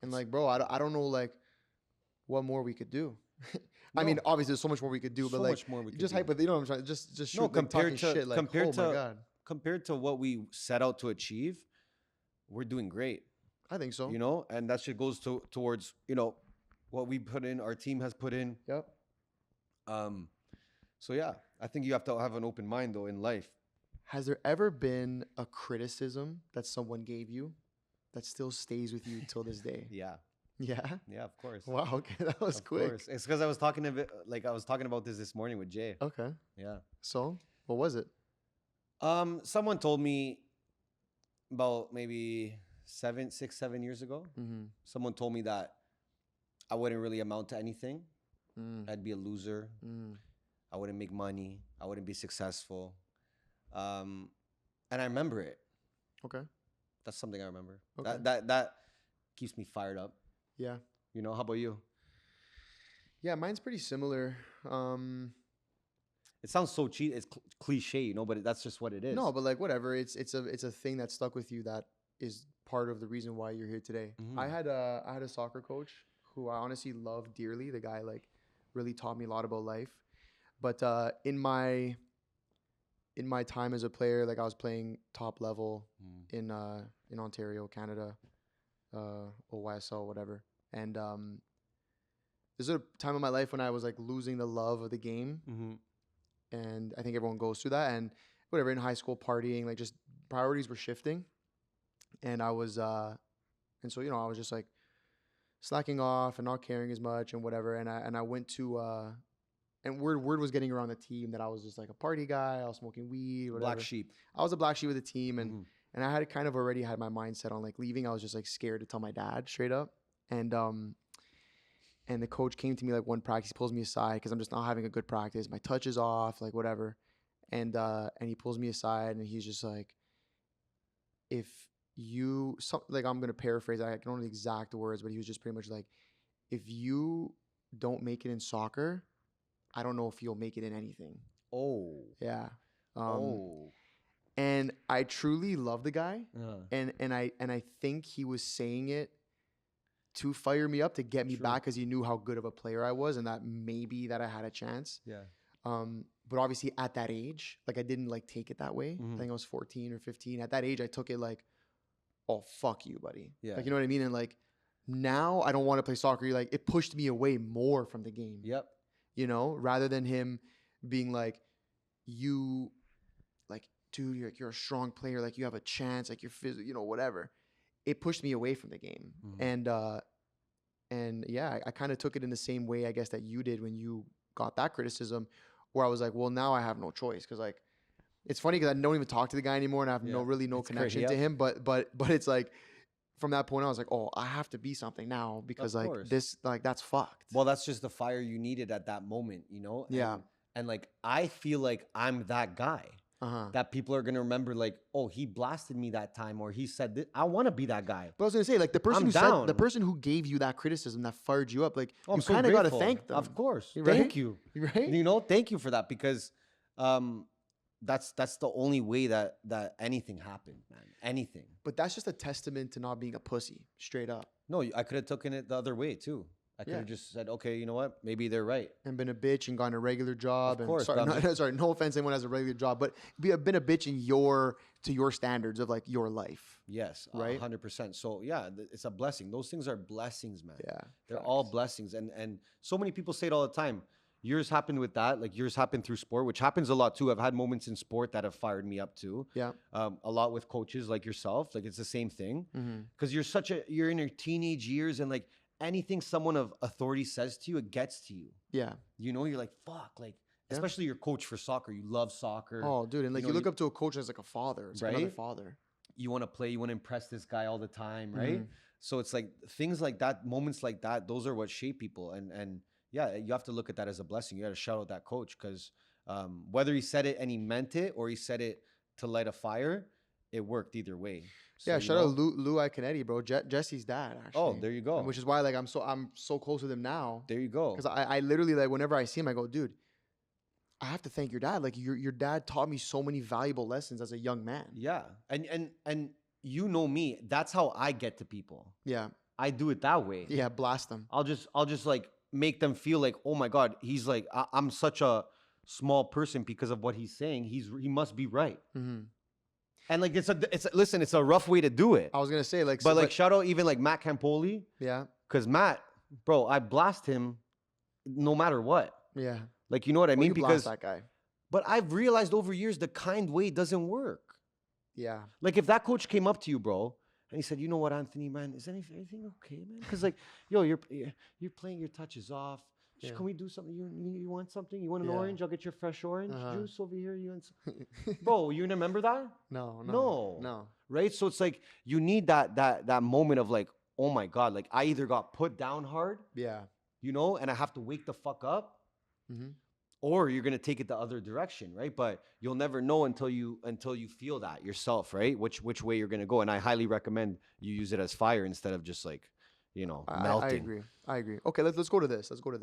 And like, bro, I don't know like what more we could do. No. I mean, obviously, there's so much more we could do, but like, just hypothetically, you know what I'm trying? Just shoot, no, compared to shit, like, my God. Compared to what we set out to achieve, we're doing great. I think so. You know, and that shit goes towards you know what we put in, our team has put in. Yep. So yeah, I think you have to have an open mind though in life. Has there ever been a criticism that someone gave you that still stays with you till this day? Yeah. Yeah. Yeah, of course. Wow. Okay, that was quick. Course. It's because I was talking about this morning with Jay. Okay. Yeah. So, what was it? Someone told me about maybe 7 years ago. Someone told me that I wouldn't really amount to anything. I'd be a loser. I wouldn't make money. I wouldn't be successful. And I remember it. Okay. That's something I remember. Okay. That keeps me fired up. Yeah. You know, how about you? Yeah, mine's pretty similar. It sounds so cheap. It's cliche, you know, but that's just what it is. No, but like whatever. It's a thing that stuck with you that is part of the reason why you're here today. I had a soccer coach who I honestly loved dearly. The guy like really taught me a lot about life. But in my time as a player, like I was playing top level in Ontario, Canada. OYSL, whatever. And there's a time in my life when I was like losing the love of the game. And I think everyone goes through that. And whatever, in high school, partying, like just priorities were shifting. And I was, and so, you know, I was just like slacking off and not caring as much and whatever. And I went to, and word was getting around the team that I was just like a party guy. I was smoking weed, whatever. Black sheep. I was a black sheep of the team. And I had kind of already had my mindset on like leaving. I was just like scared to tell my dad straight up. And the coach came to me like one practice, he pulls me aside because I'm just not having a good practice. My touch is off, like whatever. And he pulls me aside and he's just like, if you, like I'm going to paraphrase, I don't know the exact words, but he was just pretty much like, if you don't make it in soccer, I don't know if you'll make it in anything. Oh. Yeah. And I truly love the guy, and I think he was saying it to fire me up to get me back because he knew how good of a player I was and that maybe that I had a chance. Yeah. But obviously at that age, like I didn't like take it that way. I think I was 14 or 15. At that age, I took it like, oh fuck you, buddy. Yeah. Like you know what I mean? And like now I don't want to play soccer. Like it pushed me away more from the game. Yep. You know, rather than him being like, you like. Dude, you're a strong player. Like you have a chance. Like you're physical, you know, whatever. it pushed me away from the game. And yeah, I kind of took it in the same way, I guess, that you did when you got that criticism, where I was like, well, now I have no choice. Because like, it's funny because I don't even talk to the guy anymore, and I have no connection to him. But it's like, from that point on, I was like, oh, I have to be something now, because like this, like that's fucked. Well, that's just the fire you needed at that moment, you know? Yeah. And like, I feel like I'm that guy. That people are gonna remember, like, oh, he blasted me that time, or he said this. I want to be that guy. But I was gonna say, like, the person who gave you that criticism, that fired you up, like, you kind of gotta thank them. Of course, right? Thank you. Right? You know, thank you for that, because that's the only way that anything happened, man. Anything. But that's just a testament to not being a pussy, straight up. No, I could have taken it the other way too. I could have just said, okay, you know what? Maybe they're right. And been a bitch and gotten a regular job. Of course. Sorry, no offense to anyone who has a regular job, but been a bitch to your standards of like your life. Yes, right? 100%. So yeah, it's a blessing. Those things are blessings, man. Yeah. They're all blessings. And so many people say it all the time. Yours happened with that. Like yours happened through sport, which happens a lot too. I've had moments in sport that have fired me up too. Yeah. A lot with coaches like yourself. Like it's the same thing. Because you're in your teenage years, and like, anything someone of authority says to you, it gets to you. Yeah. You know, you're like, fuck, like, especially your coach for soccer. You love soccer. Oh, dude. And like, you look up to a coach as like a father. It's like another father. You want to play, you want to impress this guy all the time, right? So it's like things like that, moments like that, those are what shape people. And yeah, you have to look at that as a blessing. You got to shout out that coach, because whether he said it and he meant it, or he said it to light a fire, it worked either way. So, yeah, shout out Lou Iconetti, bro. Jesse's dad, actually. Oh, there you go. Which is why like I'm so close with him now. There you go. Because I literally, like, whenever I see him, I go, dude, I have to thank your dad. Like your dad taught me so many valuable lessons as a young man. Yeah. And you know me, that's how I get to people. Yeah. I do it that way. Yeah, blast them. I'll just like make them feel like, oh my God, he's like, I'm such a small person because of what he's saying. He must be right. And like listen, it's a rough way to do it. I was gonna say like, but shout out even like Matt Campoli. Yeah. Because Matt, bro, I blast him no matter what. Yeah. Like, you know what I mean? Because that guy. But I've realized over years the kind way doesn't work. Yeah. Like if that coach came up to you, bro, and he said, you know what, Anthony, man, is anything okay, man? Because like, yo, you're playing your touches off. Can we do something? You want something? You want an orange? I'll get your fresh orange juice over here. You want bro, you remember that? No. Right? So it's like you need that moment of like, oh my God, like I either got put down hard, you know, and I have to wake the fuck up, or you're gonna take it the other direction, right? But you'll never know until you feel that yourself, right? Which way you're gonna go. And I highly recommend you use it as fire instead of just like, you know, melting. I agree. Okay, let's go to this. So, but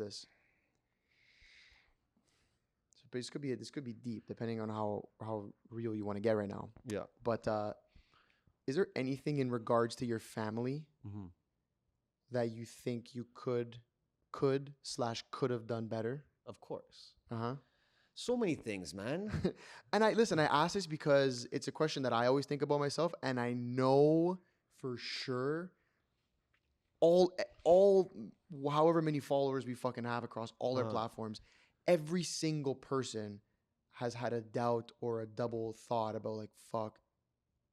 this could be deep depending on how real you want to get right now. Yeah. But is there anything in regards to your family that you think you could have done better? Of course. Uh-huh. So many things, man. And I ask this because it's a question that I always think about myself, and I know for sure all however many followers we fucking have across all our platforms, every single person has had a doubt or a double thought about like, fuck,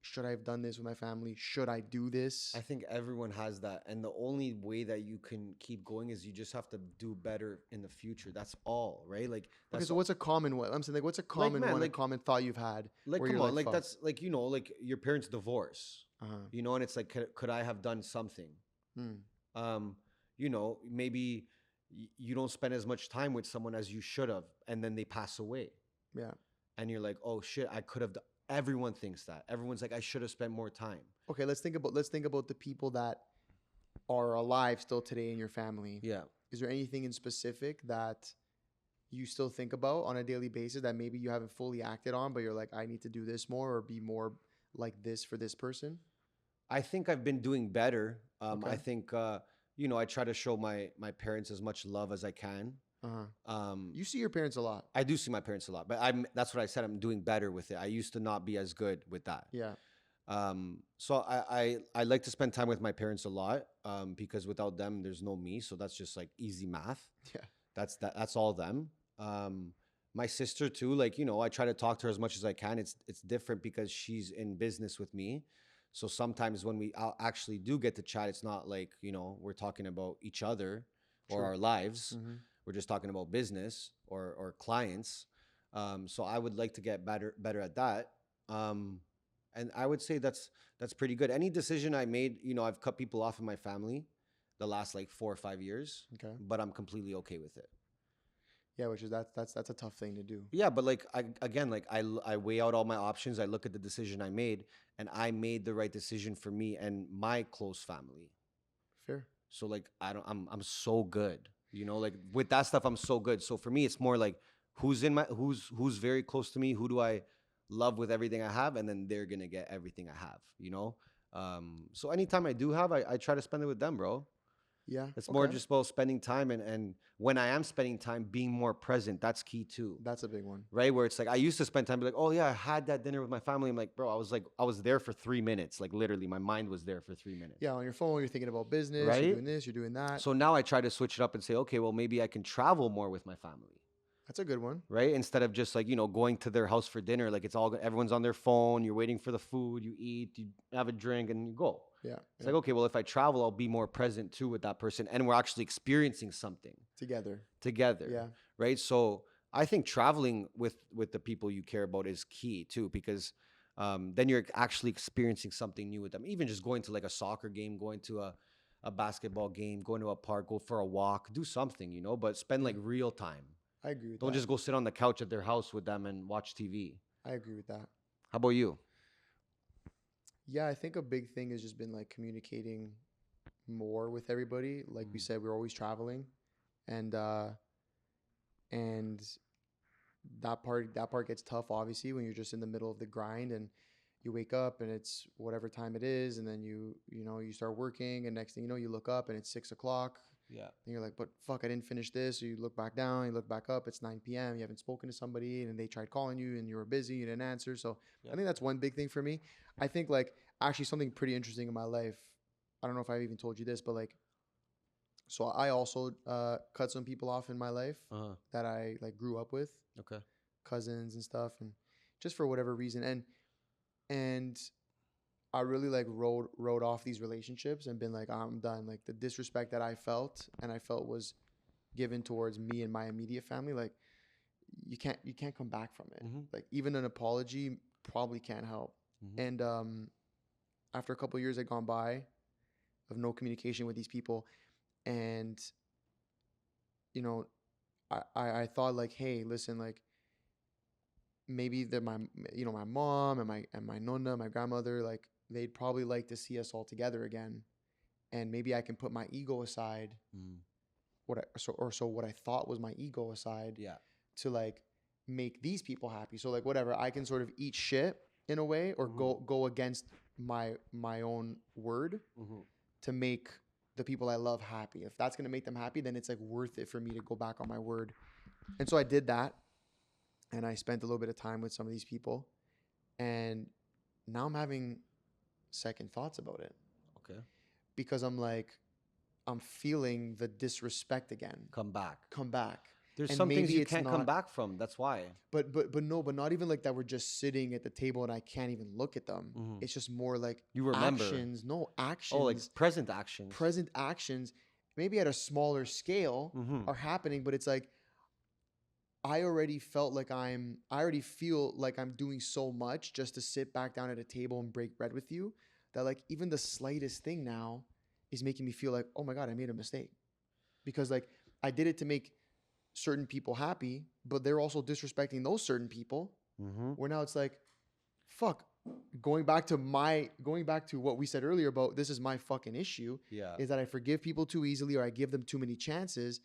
should I have done this with my family? Should I do this? I think everyone has that. And the only way that you can keep going is you just have to do better in the future. That's all, right? Like, that's okay, so what's a common one? I'm saying, like, what's a common one, a common thought you've had? Like, come on, like, that's like, you know, like your parents' divorce, you know, and it's like, could I have done something? You know, maybe you don't spend as much time with someone as you should have, and then they pass away. Yeah. And you're like, oh shit, I could have. Everyone thinks that. Everyone's like, I should have spent more time. Okay, let's think about the people that are alive still today in your family. Yeah. Is there anything in specific that you still think about on a daily basis that maybe you haven't fully acted on, but you're like, I need to do this more or be more like this for this person? I think I've been doing better. Okay. I think, you know, I try to show my parents as much love as I can. You see your parents a lot. I do see my parents a lot, but that's what I said. I'm doing better with it. I used to not be as good with that. Yeah. So I like to spend time with my parents a lot, because without them, there's no me. So that's just like easy math. Yeah. That's all them. My sister too, like, you know, I try to talk to her as much as I can. It's different because she's in business with me. So sometimes when we actually do get to chat, it's not like, we're talking about each other or True. our lives. Mm-hmm. We're just talking about business or clients. So I would like to get better at that. And I would say that's pretty good. Any decision I made, I've cut people off in my family the last like 4 or 5 years, Okay. but I'm completely okay with it. Yeah, which is that's a tough thing to do. Yeah, but like I weigh out all my options. I look at the decision I made, and I made the right decision for me and my close family. Fair. So like I'm so good. Like with that stuff I'm so good. So for me it's more like who's very close to me, who do I love with everything I have, and then they're going to get everything I have, So anytime I do have, I try to spend it with them, bro. Yeah. It's more just about spending time, and when I am spending time, being more present. That's key too. That's a big one. Right? Where it's like I used to spend time be like, oh yeah, I had that dinner with my family. I'm like, bro, I was there for 3 minutes. Like literally my mind was there for 3 minutes. Yeah, on your phone, you're thinking about business, right? You're doing this, you're doing that. So now I try to switch it up and say, okay, well maybe I can travel more with my family. That's a good one. Right? Instead of just like, going to their house for dinner, like everyone's on their phone, you're waiting for the food, you eat, you have a drink and you go. Yeah. It's like, okay, well, if I travel, I'll be more present too with that person, and we're actually experiencing something together. Yeah. Right. So I think traveling with the people you care about is key too, because then you're actually experiencing something new with them. Even just going to like a soccer game, going to a basketball game, going to a park, go for a walk, do something, but spend like real time. I agree with that. Don't just go sit on the couch at their house with them and watch TV. I agree with that. How about you? Yeah, I think a big thing has just been like communicating more with everybody. Like we said, we're always traveling, and that part gets tough obviously when you're just in the middle of the grind and you wake up and it's whatever time it is, and then you start working, and next thing you know, you look up and it's 6:00. Yeah. And you're like, but fuck, I didn't finish this. So you look back down, you look back up, it's 9 p.m. You haven't spoken to somebody, and they tried calling you and you were busy, you didn't answer. So I think that's one big thing for me. I think like actually something pretty interesting in my life. I don't know if I've even told you this, but like, so I also cut some people off in my life that I like grew up with. Okay. Cousins and stuff, and just for whatever reason. And I really like wrote off these relationships and been like, I'm done. Like the disrespect that I felt was given towards me and my immediate family, like you can't come back from it. Mm-hmm. Like even an apology probably can't help. Mm-hmm. And after a couple of years had gone by of no communication with these people, and I thought like, hey, listen, like maybe my mom and my nonna, my grandmother, like they'd probably like to see us all together again, and maybe I can put my ego aside, what I thought was my ego aside, to like make these people happy. So like whatever, I can sort of eat shit in a way, or go against my own word to make the people I love happy. If that's gonna make them happy, then it's like worth it for me to go back on my word. And so I did that, and I spent a little bit of time with some of these people, and now I'm having second thoughts about it. Okay. Because I'm feeling the disrespect again. Come back. There's And some things maybe you it's can't come not- back from. That's why. But not even like that we're just sitting at the table and I can't even look at them. It's just more like You remember. actions. No, actions. Oh, like present actions. Present actions, maybe at a smaller scale, are happening, but it's like I already feel like I'm doing so much just to sit back down at a table and break bread with you, that like even the slightest thing now is making me feel like, oh my God, I made a mistake. Because like I did it to make certain people happy, but they're also disrespecting those certain people. Where now it's like, fuck, going back to what we said earlier about this is my fucking issue, is that I forgive people too easily, or I give them too many chances.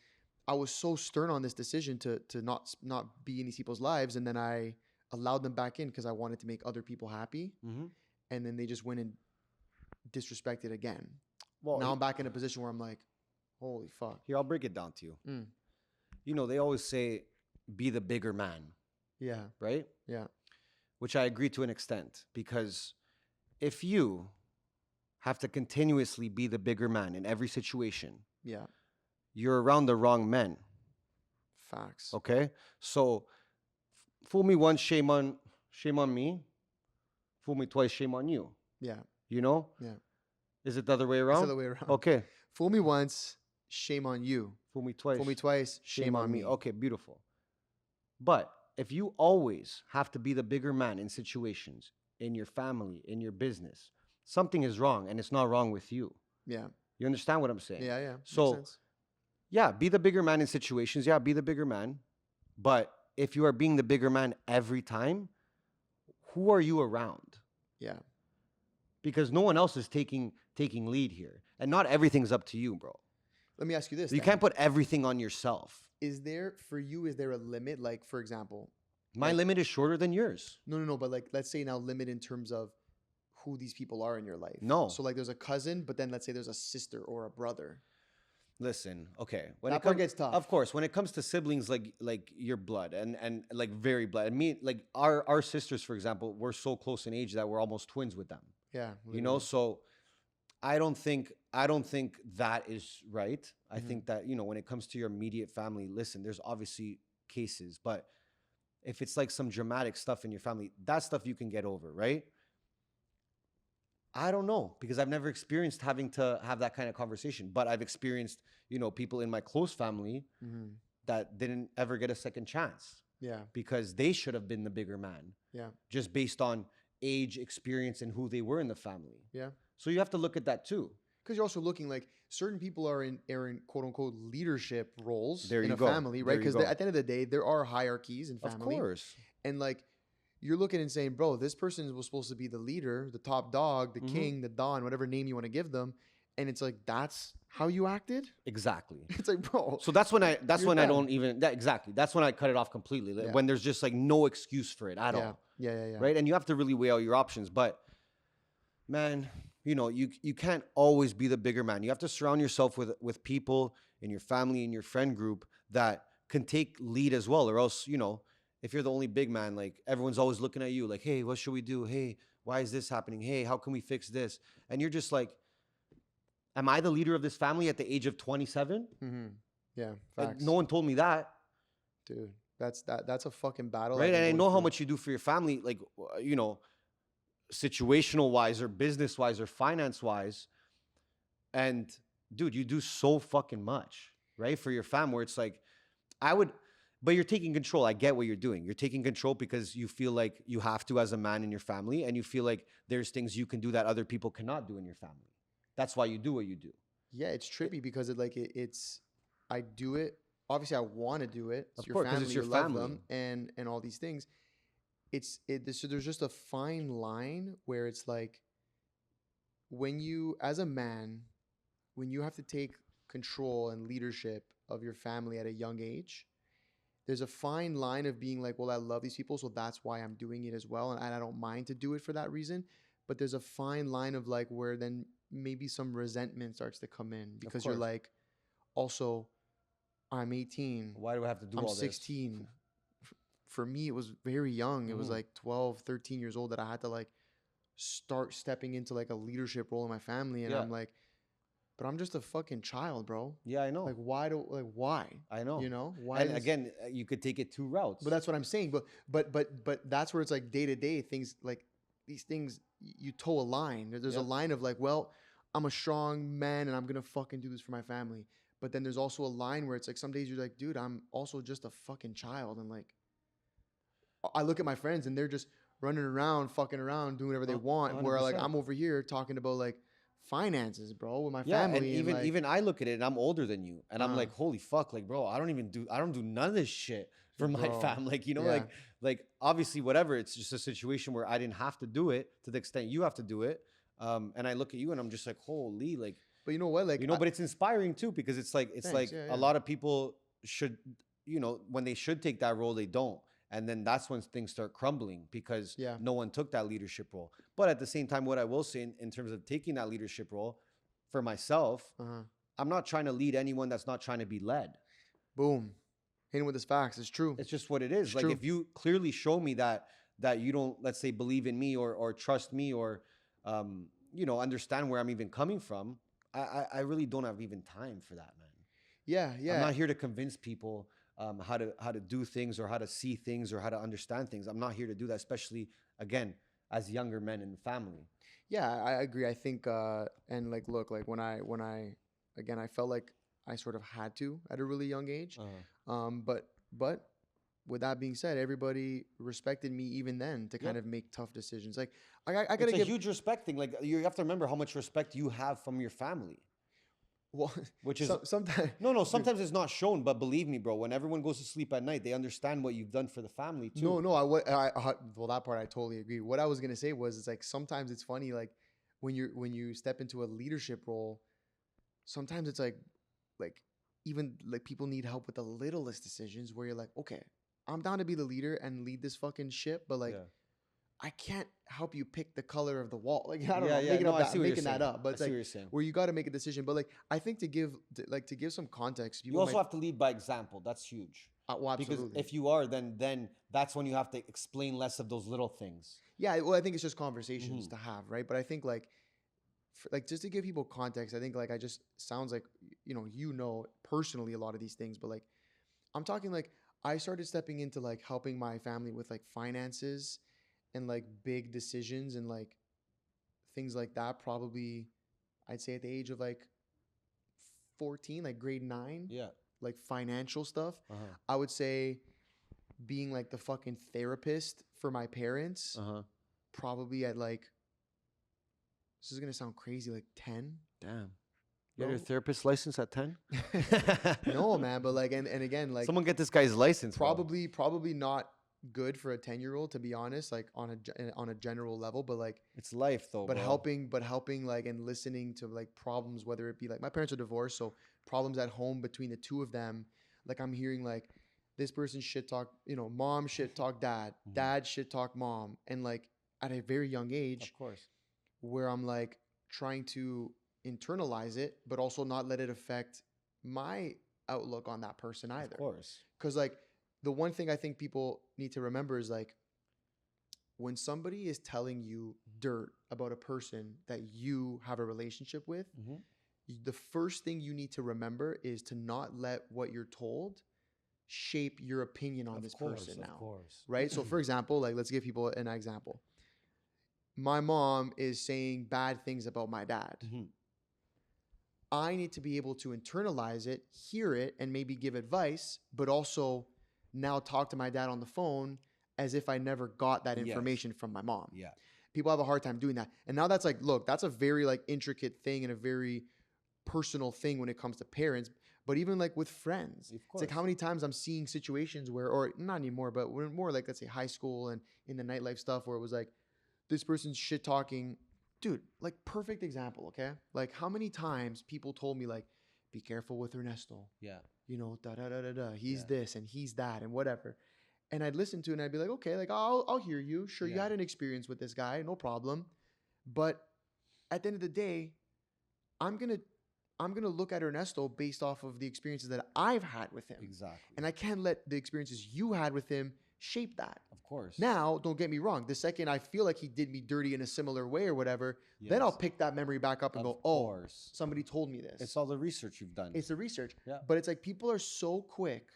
I was so stern on this decision to not be in these people's lives, and then I allowed them back in because I wanted to make other people happy, and then they just went and disrespected again. Well, now I'm back in a position where I'm like, holy fuck. Here, I'll break it down to you. They always say, be the bigger man. Yeah. Right? Yeah. Which I agree to an extent, because if you have to continuously be the bigger man in every situation, you're around the wrong men. Facts. Okay? So, fool me once, shame on me. Fool me twice, shame on you. Yeah. You know? Yeah. Is it the other way around? It's the other way around. Okay. Fool me once, shame on you. Fool me twice. Fool me twice, shame on me. Okay, beautiful. But if you always have to be the bigger man in situations, in your family, in your business, something is wrong, and it's not wrong with you. Yeah. You understand what I'm saying? Yeah, yeah. So, Makes sense. yeah, be the bigger man in situations. Yeah, be the bigger man. But if you are being the bigger man every time, who are you around? Yeah. Because no one else is taking lead here. And not everything's up to you, bro. Let me ask you this. You can't put everything on yourself. Is there a limit? Like, for example, My limit is shorter than yours. No. But like, let's say now limit in terms of who these people are in your life. No. So like, there's a cousin, but then let's say there's a sister or a brother. Listen, okay. That part gets tough. Of course, when it comes to siblings, like your blood and like very blood. And me, like our sisters, for example, we're so close in age that we're almost twins with them. Yeah. You know, so I don't think that is right. I think that, you know, when it comes to your immediate family, listen, there's obviously cases, but if it's like some dramatic stuff in your family, that stuff you can get over, right? I don't know, because I've never experienced having to have that kind of conversation, but I've experienced, you know, people in my close family that didn't ever get a second chance. Yeah. Because they should have been the bigger man. Yeah. Just based on age, experience, and who they were in the family. Yeah. So you have to look at that too. Because you're also looking like certain people are in quote unquote leadership roles There in you a go. family, right? Because at the end of the day, there are hierarchies in family. Of course. And like, you're looking and saying, bro, this person was supposed to be the leader, the top dog, the king, the don, whatever name you want to give them. And it's like, that's how you acted? Exactly. It's like, bro. So that's when I done. don't even, exactly. That's when I cut it off completely. Like, when there's just like no excuse for it at all. Yeah. Right? And you have to really weigh out your options. But man, you know, you can't always be the bigger man. You have to surround yourself with people in your family, in your friend group that can take lead as well. Or else, you know, if you're the only big man, like everyone's always looking at you like, hey, what should we do? Hey, why is this happening? Hey, how can we fix this? And you're just like, am I the leader of this family at the age of 27? Yeah, facts. No one told me that. Dude, that's a fucking battle. Right? And I know how much you do for your family, like, you know, situational wise or business wise or finance wise. And dude, you do so fucking much, right? For your fam, where it's like, but you're taking control. I get what you're doing. You're taking control because you feel like you have to as a man in your family, and you feel like there's things you can do that other people cannot do in your family. That's why you do what you do. Yeah, it's trippy because I do it. Obviously, I want to do it. Of course, because it's your you love family. them, and all these things. So there's just a fine line where it's like, when you, as a man, when you have to take control and leadership of your family at a young age, there's a fine line of being like, well, I love these people, so that's why I'm doing it as well, and I don't mind to do it for that reason. But there's a fine line of like where then maybe some resentment starts to come in, because you're like, also, I'm 18. Why do I have to do all this? I'm 16. For me, it was very young. It was like 12, 13 years old that I had to like start stepping into like a leadership role in my family. And I'm like, but I'm just a fucking child, bro. Yeah, I know. Like, why? I know. You know? Why? And again, you could take it two routes. But that's what I'm saying. But that's where it's like day to day things, like these things, you toe a line. There's a line of like, well, I'm a strong man and I'm going to fucking do this for my family. But then there's also a line where it's like, some days you're like, dude, I'm also just a fucking child. And like, I look at my friends and they're just running around, fucking around, doing whatever they want. 100%. Where like, I'm over here talking about like finances, bro, with my yeah, family. And like, even I look at it and I'm older than you. And I'm like, holy fuck, like, bro, I don't do none of this shit for my fam. Like, you know, like obviously whatever, it's just a situation where I didn't have to do it to the extent you have to do it. And I look at you and I'm just like, holy, like, but you know what? Like, you know, but it's inspiring too, because it's like, a lot of people should, you know, when they should take that role, they don't. And then that's when things start crumbling, because no one took that leadership role. But at the same time, what I will say in terms of taking that leadership role for myself, I'm not trying to lead anyone that's not trying to be led. Boom. Hitting with his facts. It's true. It's just what it is. It's like, true. if you clearly show me that you don't, let's say, believe in me or trust me or, you know, understand where I'm even coming from, I really don't have even time for that, man. Yeah. I'm not here to convince people how to do things or how to see things or how to understand things. I'm not here to do that, especially, again, as younger men in the family. Yeah, I agree. I think, and like, look, like when I, again, I felt like I sort of had to at a really young age. But with that being said, everybody respected me even then to kind of make tough decisions. Like, I gotta It's a give huge respect thing. Like you have to remember how much respect you have from your family. Well, which is sometimes sometimes it's not shown, but believe me, bro, when everyone goes to sleep at night, they understand what you've done for the family too. No, well, that part I totally agree. What I was gonna say was, it's like sometimes it's funny, like when you step into a leadership role, sometimes it's like even like people need help with the littlest decisions where you're like, okay, I'm down to be the leader and lead this fucking ship, but like I can't help you pick the color of the wall. Like, I don't know, making that up. But it's like where you got to make a decision. But like, I think to give some context, you also have to lead by example. That's huge. Well, absolutely. Because if you are, then that's when you have to explain less of those little things. Yeah, well, I think it's just conversations to have, right? But I think like just to give people context, I think like I just sounds like you know personally a lot of these things, but like I'm talking like I started stepping into like helping my family with like finances and like big decisions and like things like that, probably I'd say at the age of like 14, like grade 9. Yeah. Like financial stuff. I would say being like the fucking therapist for my parents, probably at like, this is going to sound crazy, like 10. Damn. You had your therapist license at 10? No, man. But like, and again, like someone get this guy's license. Probably not good for a 10-year-old, to be honest, like on a general level, but like it's life though, but helping like and listening to like problems, whether it be like my parents are divorced, so problems at home between the two of them, like I'm hearing like this person shit talk, mom shit talk dad, dad shit talk mom, and like at a very young age, of course, where I'm like trying to internalize it but also not let it affect my outlook on that person either. Of course, because like the one thing I think people need to remember is like when somebody is telling you dirt about a person that you have a relationship with, the first thing you need to remember is to not let what you're told shape your opinion on this person now. Of course. Right? So for example, like let's give people an example. My mom is saying bad things about my dad. I need to be able to internalize it, hear it, and maybe give advice, but also now talk to my dad on the phone as if I never got that information from my mom. Yeah. People have a hard time doing that. And now that's like, look, that's a very like intricate thing and a very personal thing when it comes to parents, but even like with friends, it's like how many times I'm seeing situations where, or not anymore, but we're more like, let's say high school and in the nightlife stuff where it was like, this person's shit talking, dude, like perfect example. Okay. Like how many times people told me like, be careful with Ernesto. Yeah. He's this and he's that and whatever. And I'd listen to it and I'd be like, okay, like I'll hear you. Sure, you had an experience with this guy, no problem. But at the end of the day, I'm gonna look at Ernesto based off of the experiences that I've had with him. Exactly. And I can't let the experiences you had with him shape that. Of course. Now, don't get me wrong. The second I feel like he did me dirty in a similar way or whatever, then I'll pick that memory back up and go, oh, somebody told me this. It's all the research you've done. It's the research. Yeah. But it's like people are so quick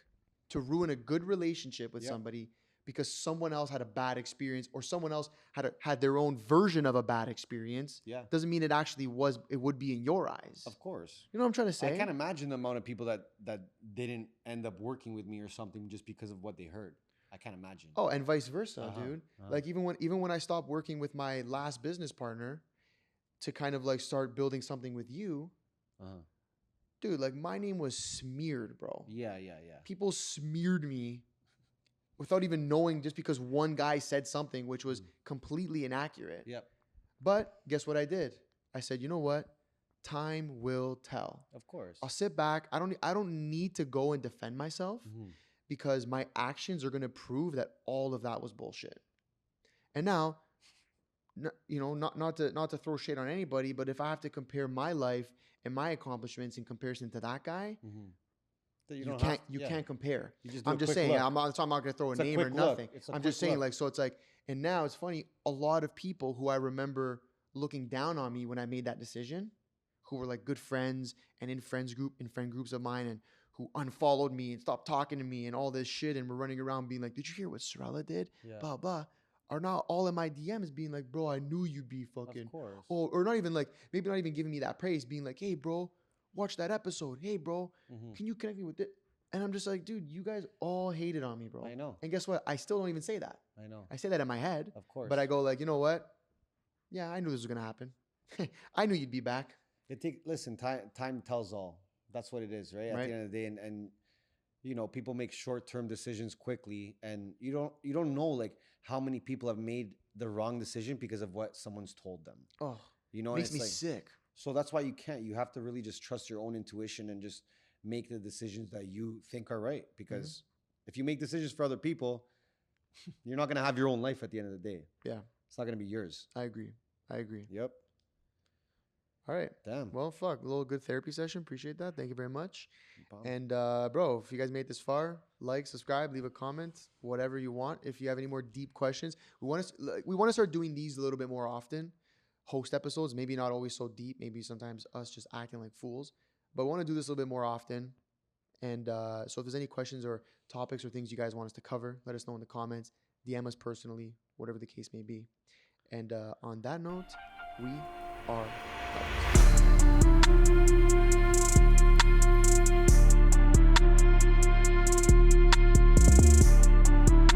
to ruin a good relationship with somebody because someone else had a bad experience or someone else had their own version of a bad experience. Yeah. Doesn't mean it actually would be in your eyes. Of course. You know what I'm trying to say? I can't imagine the amount of people that didn't end up working with me or something just because of what they heard. I can't imagine. Oh, and vice versa, dude. Like even when I stopped working with my last business partner to kind of like start building something with you, dude, like my name was smeared, bro. Yeah. People smeared me without even knowing, just because one guy said something which was completely inaccurate. Yep. But guess what I did? I said, you know what? Time will tell. Of course. I'll sit back. I don't need to go and defend myself. Because my actions are going to prove that all of that was bullshit. And now, not to throw shade on anybody, but if I have to compare my life and my accomplishments in comparison to that guy, you can't compare. I'm just saying, I'm not going to throw a name or nothing. I'm just saying, like, so it's like, and now it's funny, a lot of people who I remember looking down on me when I made that decision, who were like good friends and in friend groups of mine, and who unfollowed me and stopped talking to me and all this shit, and we're running around being like, did you hear what Sorella did? Blah, blah. are not all in my DMs being like, bro, I knew you'd be fucking, Of course. or not even like, maybe not even giving me that praise, being like, hey, bro, watch that episode. Hey, bro, can you connect me with it? And I'm just like, dude, you guys all hated on me, bro. I know. And guess what? I still don't even say that. I know. I say that in my head. Of course. But I go like, you know what? Yeah, I knew this was gonna happen. I knew you'd be back. Listen, time tells all. That's what it is, right? At the end of the day, and you know, people make short-term decisions quickly, and you don't know like how many people have made the wrong decision because of what someone's told them. Oh, you know, makes me sick. So that's why you have to really just trust your own intuition and just make the decisions that you think are right. Because if you make decisions for other people, you're not gonna have your own life at the end of the day. Yeah, it's not gonna be yours. I agree. Yep. All right. Damn. Well, fuck. A little good therapy session. Appreciate that. Thank you very much. And bro, if you guys made it this far, like, subscribe, leave a comment, whatever you want. If you have any more deep questions, we want to start doing these a little bit more often. Host episodes, maybe not always so deep. Maybe sometimes us just acting like fools. But we want to do this a little bit more often. And so if there's any questions or topics or things you guys want us to cover, let us know in the comments. DM us personally, whatever the case may be. And on that note, we are out.